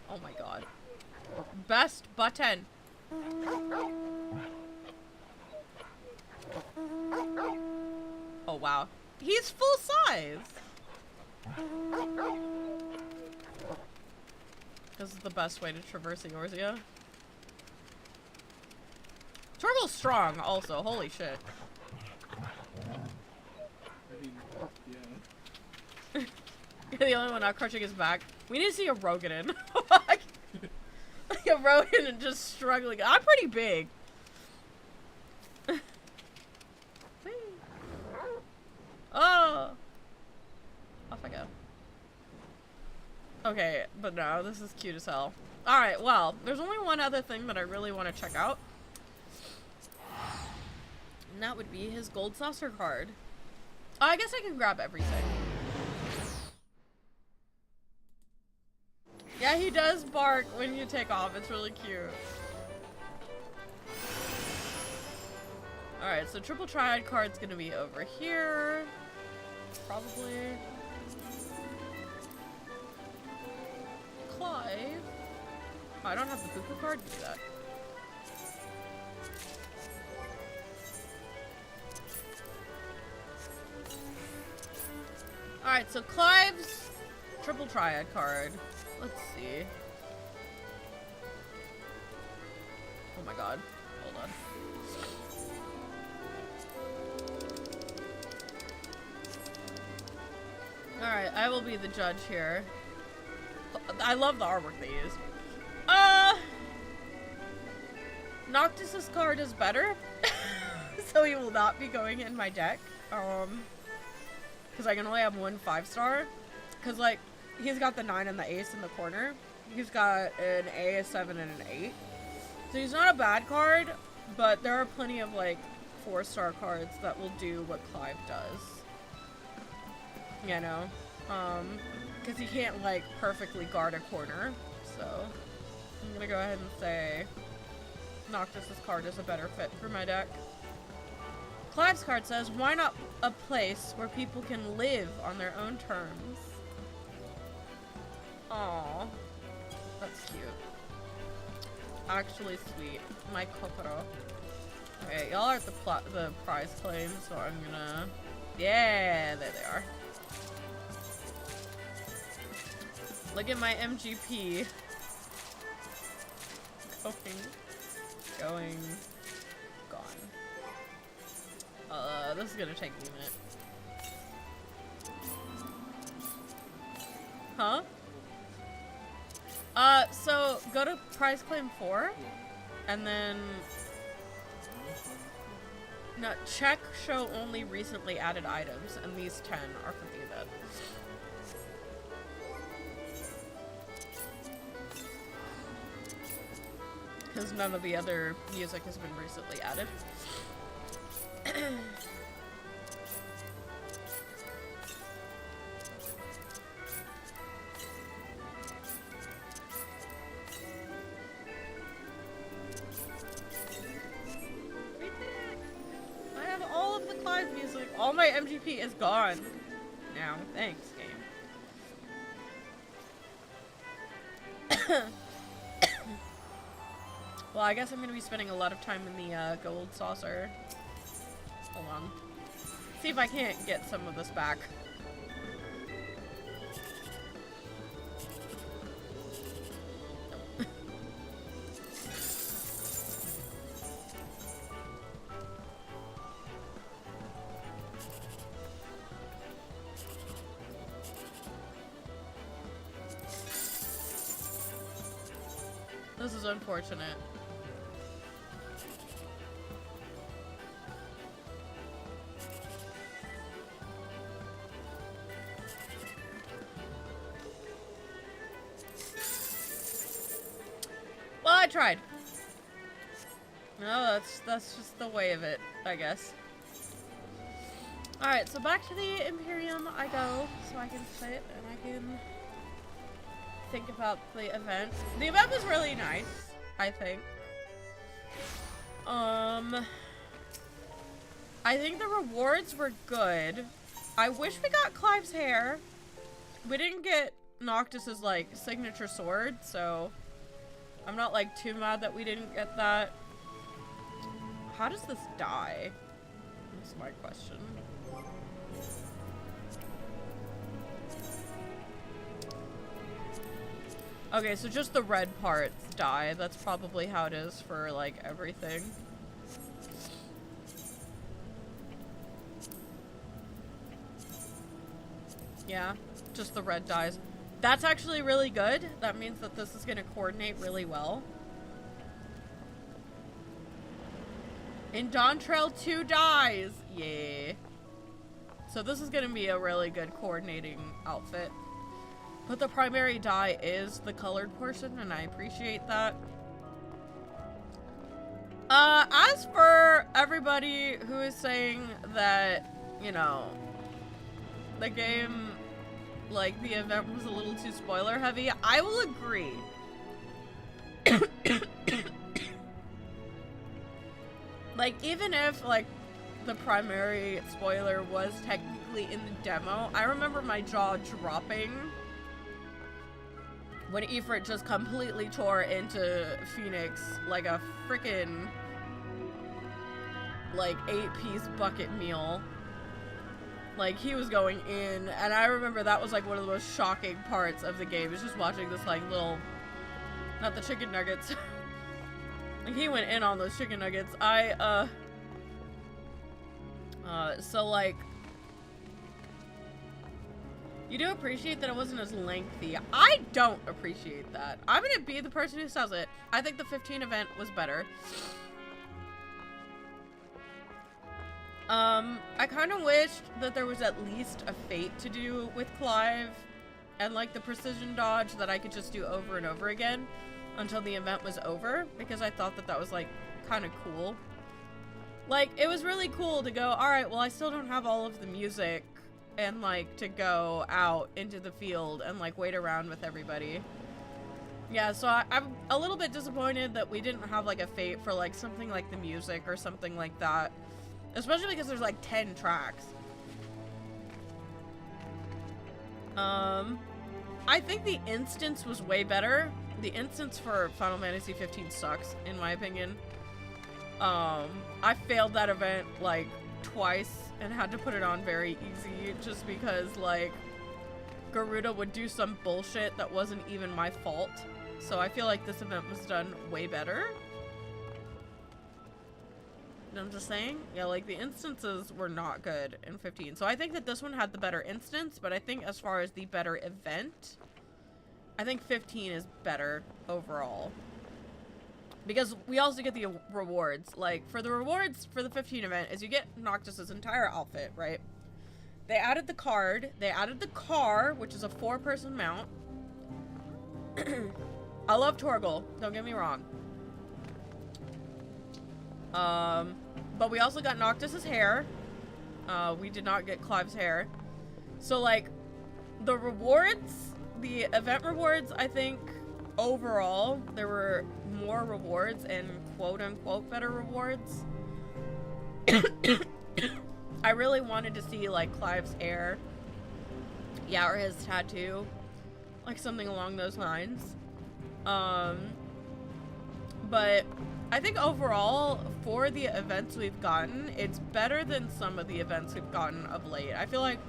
Oh my god. Best button. Oh wow. He's full size! This is the best way to traverse Eorzea. Turtle's strong also, holy shit. I mean, yeah. You're the only one not crushing his back. We need to see a Roganin. Like a Roganin just struggling. I'm pretty big. Oh! Off I go. Okay, but no, this is cute as hell. Alright, well, there's only one other thing that I really want to check out. And that would be his gold saucer card. Oh, I guess I can grab everything. Yeah, he does bark when you take off. It's really cute. Alright, so triple triad card's gonna be over here. Probably. Clive. Oh, I don't have the Buku card to do that. Alright, so Clive's triple triad card. Let's see. Oh my god. Hold on. Alright, I will be the judge here. I love the artwork they use. Noctis's card is better. So he will not be going in my deck. Because I can only have one 5-star. Because, like, he's got the 9 and the ace in the corner. He's got an A, a 7, and an 8. So he's not a bad card, but there are plenty of, like, 4-star cards that will do what Clive does. You know? Because he can't, like, perfectly guard a corner. So, I'm gonna go ahead and say Noctis's card is a better fit for my deck. Clive's card says, why not a place where people can live on their own terms? Aww. That's cute. Actually sweet. My kokoro. Okay, y'all are at the prize claim, so I'm gonna... Yeah, there they are. Look at my MGP. Going. Gone. This is gonna take me a minute. Huh? So go to prize claim 4, and then no, check show only recently added items, and these 10 are from the event. Because none of the other music has been recently added. I have all of the Clive music. All my MGP is gone now. Thanks, game. Well, I guess I'm gonna be spending a lot of time in the gold saucer. Hold on. See if I can't get some of this back. is unfortunate. Well, I tried. No, that's just the way of it, I guess. Alright, so back to the Imperium I go, so I can sit and I can think about the event. The event was really nice, I think. I think the rewards were good. I wish we got Clive's hair. We didn't get Noctis's, like, signature sword, so I'm not, like, too mad that we didn't get that. How does this die? That's my question. Okay, so just the red parts die. That's probably how it is for, like, everything. Yeah, just the red dies. That's actually really good. That means that this is going to coordinate really well. And Dawn Trail 2 dies! Yeah. So this is going to be a really good coordinating outfit. But the primary dye is the colored portion, and I appreciate that. As for everybody who is saying that, you know, the game, like, the event was a little too spoiler heavy, I will agree. Like, even if, like, the primary spoiler was technically in the demo, I remember my jaw dropping when Ifrit just completely tore into Phoenix like a frickin', like, 8-piece bucket meal. Like, he was going in, and I remember that was, like, one of the most shocking parts of the game, is just watching this, like, little, not the chicken nuggets. Like, he went in on those chicken nuggets. So, like, you do appreciate that it wasn't as lengthy. I don't appreciate that. I'm gonna be the person who says it. I think the 15 event was better. I kind of wished that there was at least a fate to do with Clive and, like, the precision dodge that I could just do over and over again until the event was over, because I thought that that was, like, kind of cool. Like, it was really cool to go, alright, well, I still don't have all of the music, and, like, to go out into the field and, like, wait around with everybody. Yeah, so I'm a little bit disappointed that we didn't have, like, a fate for, like, something like the music or something like that. Especially because there's, like, 10 tracks. I think the instance was way better. The instance for Final Fantasy XV sucks, in my opinion. I failed that event, like, twice and had to put it on very easy just because, like, Garuda would do some bullshit that wasn't even my fault. So I feel like this event was done way better. I'm just saying, yeah, like, the instances were not good in 15. So I think that this one had the better instance, but I think as far as the better event, I think 15 is better overall. Because we also get the rewards. Like, for the rewards for the 15 event is you get Noctis's entire outfit, right? They added the card. They added the car, which is a 4-person mount. I love Torgal, don't get me wrong. But we also got Noctis's hair. We did not get Clive's hair. So, like, the rewards, the event rewards, I think, overall, there were more rewards and quote-unquote better rewards. I really wanted to see, like, Clive's hair. Yeah, or his tattoo. Like, something along those lines. But I think overall, for the events we've gotten, it's better than some of the events we've gotten of late. I feel like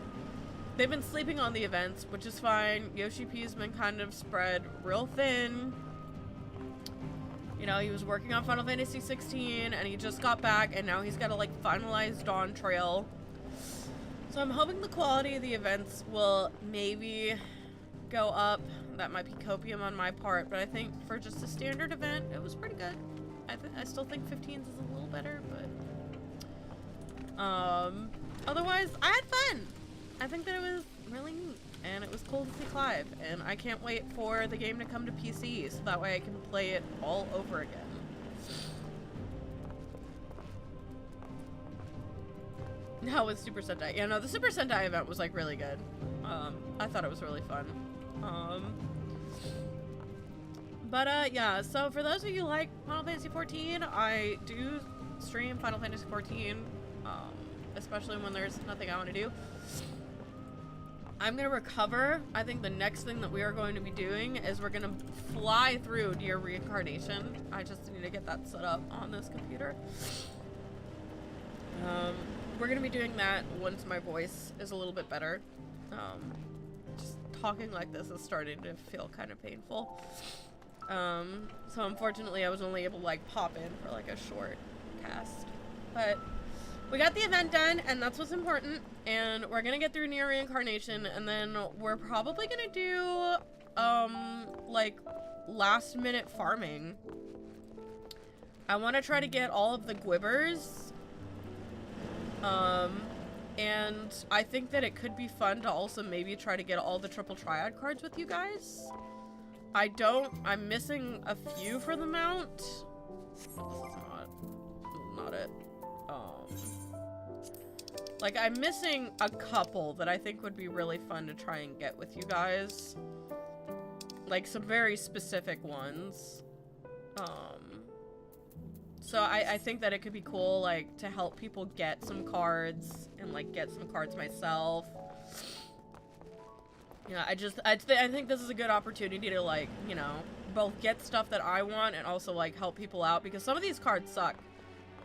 they've been sleeping on the events, which is fine. Yoshi P's been kind of spread real thin. You know, he was working on Final Fantasy XVI, and he just got back, and now he's got to, like, finalize Dawn Trail. So I'm hoping the quality of the events will maybe go up. that might be copium on my part, but I think for just a standard event, it was pretty good. I still think 15s is a little better, but otherwise, I had fun. I think that it was really neat, and it was cool to see Clive, and I can't wait for the game to come to PC, so that way I can play it all over again. How was Super Sentai? Yeah, no, the Super Sentai event was like really good. I thought it was really fun. Yeah, so for those of you who like Final Fantasy XIV, I do stream Final Fantasy XIV, especially when there's nothing I want to do. I'm gonna recover. I think the next thing that we are going to be doing is we're gonna fly through Dear Reincarnation. I just need to get that set up on this computer. We're gonna be doing that once my voice is a little bit better. Just talking like this is starting to feel kind of painful. So unfortunately I was only able to like pop in for like a short cast. But we got the event done, and that's what's important, and we're gonna get through Near Reincarnation, and then we're probably gonna do like last minute farming. I want to try to get all of the Gwibbers. And I think that it could be fun to also maybe try to get all the triple triad cards with you guys. I'm missing a few for the mount. This is not it. Like, I'm missing a couple that I think would be really fun to try and get with you guys. Like, some very specific ones. So I think that it could be cool, like, to help people get some cards and, like, get some cards myself. Yeah, I think this is a good opportunity to, like, you know, both get stuff that I want and also, like, help people out, because some of these cards suck.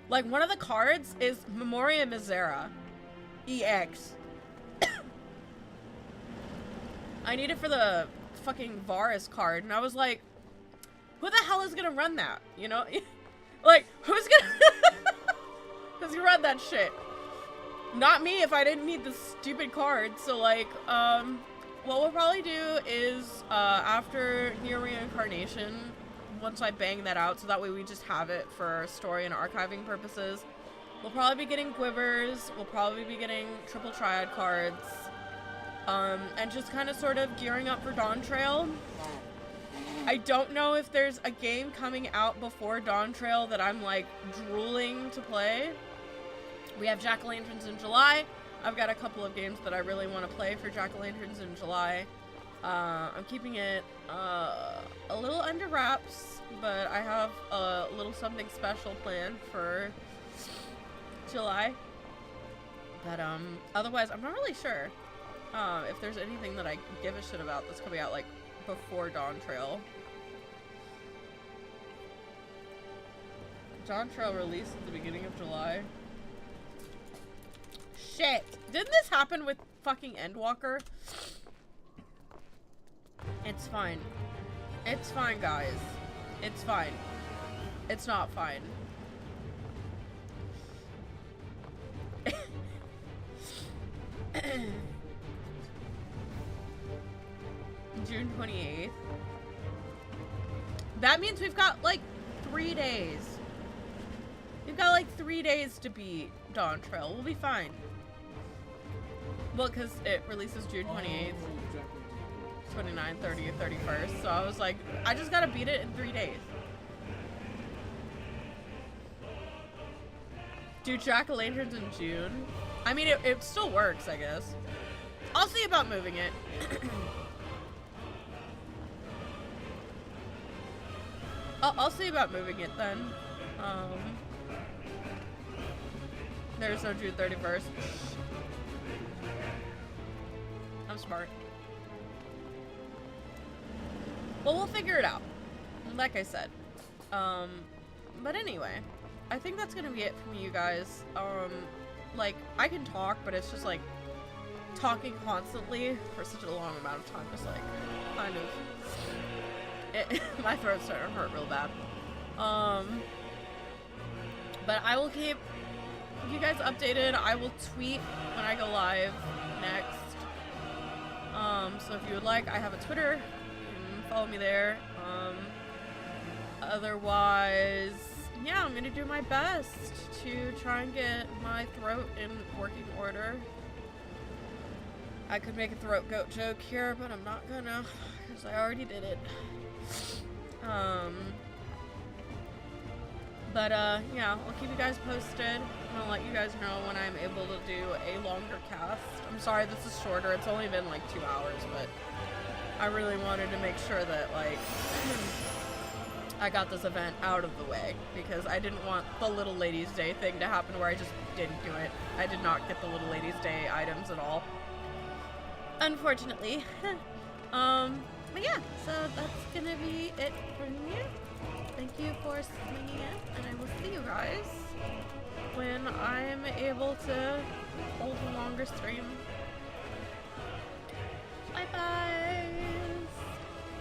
Like, one of the cards is Memoria Misera EX. I need it for the fucking Varus card, and I was like, who the hell is gonna run that, you know? Like, who's gonna run that shit? Not me if I didn't need the stupid card. So, like, what we'll probably do is, after Near Reincarnation, once I bang that out, so that way we just have it for story and archiving purposes, we'll probably be getting Gwibbers, we'll probably be getting triple triad cards, and just kind of sort of gearing up for Dawn Trail. I don't know if there's a game coming out before Dawn Trail that I'm, like, drooling to play. We have Jack-o'-lanterns in July. I've got a couple of games that I really want to play for Jack-o'-lanterns in July. I'm keeping it a little under wraps, but I have a little something special planned for July. But otherwise, I'm not really sure if there's anything that I give a shit about that's coming out, like, before Dawn Trail. Dawn Trail released at the beginning of July. Shit! Didn't this happen with fucking Endwalker? It's fine. It's fine, guys. It's fine. It's not fine. June 28th. That means we've got like 3 days. We've got like 3 days to beat Dawn Trail. We'll be fine. Well, because it releases June 28th, 29th, 30th, 31st. So I was like, I just gotta beat it in 3 days. Do Jack-o'-lanterns in June? I mean, it still works, I guess. I'll see about moving it. I'll see about moving it then. There's no June 31st. I'm smart. Well, we'll figure it out. Like I said. But anyway, I think that's gonna be it from you guys. Like, I can talk, but it's just like talking constantly for such a long amount of time, just like kind of my throat's starting to hurt real bad. But I will keep you guys updated. I will tweet when I go live next. So if you would like, I have a Twitter. You can follow me there. Otherwise, yeah, I'm gonna do my best to try and get my throat in working order. I could make a throat goat joke here, but I'm not gonna, because I already did it. Yeah, I'll keep you guys posted. I'll let you guys know when I'm able to do a longer cast. I'm sorry this is shorter. It's only been like 2 hours, but I really wanted to make sure that, like, I got this event out of the way, because I didn't want the Little Ladies Day thing to happen where I just didn't do it. I did not get the Little Ladies Day items at all, unfortunately. But yeah, so that's gonna be it for me. Thank you for swinging in, and I will see you guys when I'm able to hold a longer stream. Bye bye!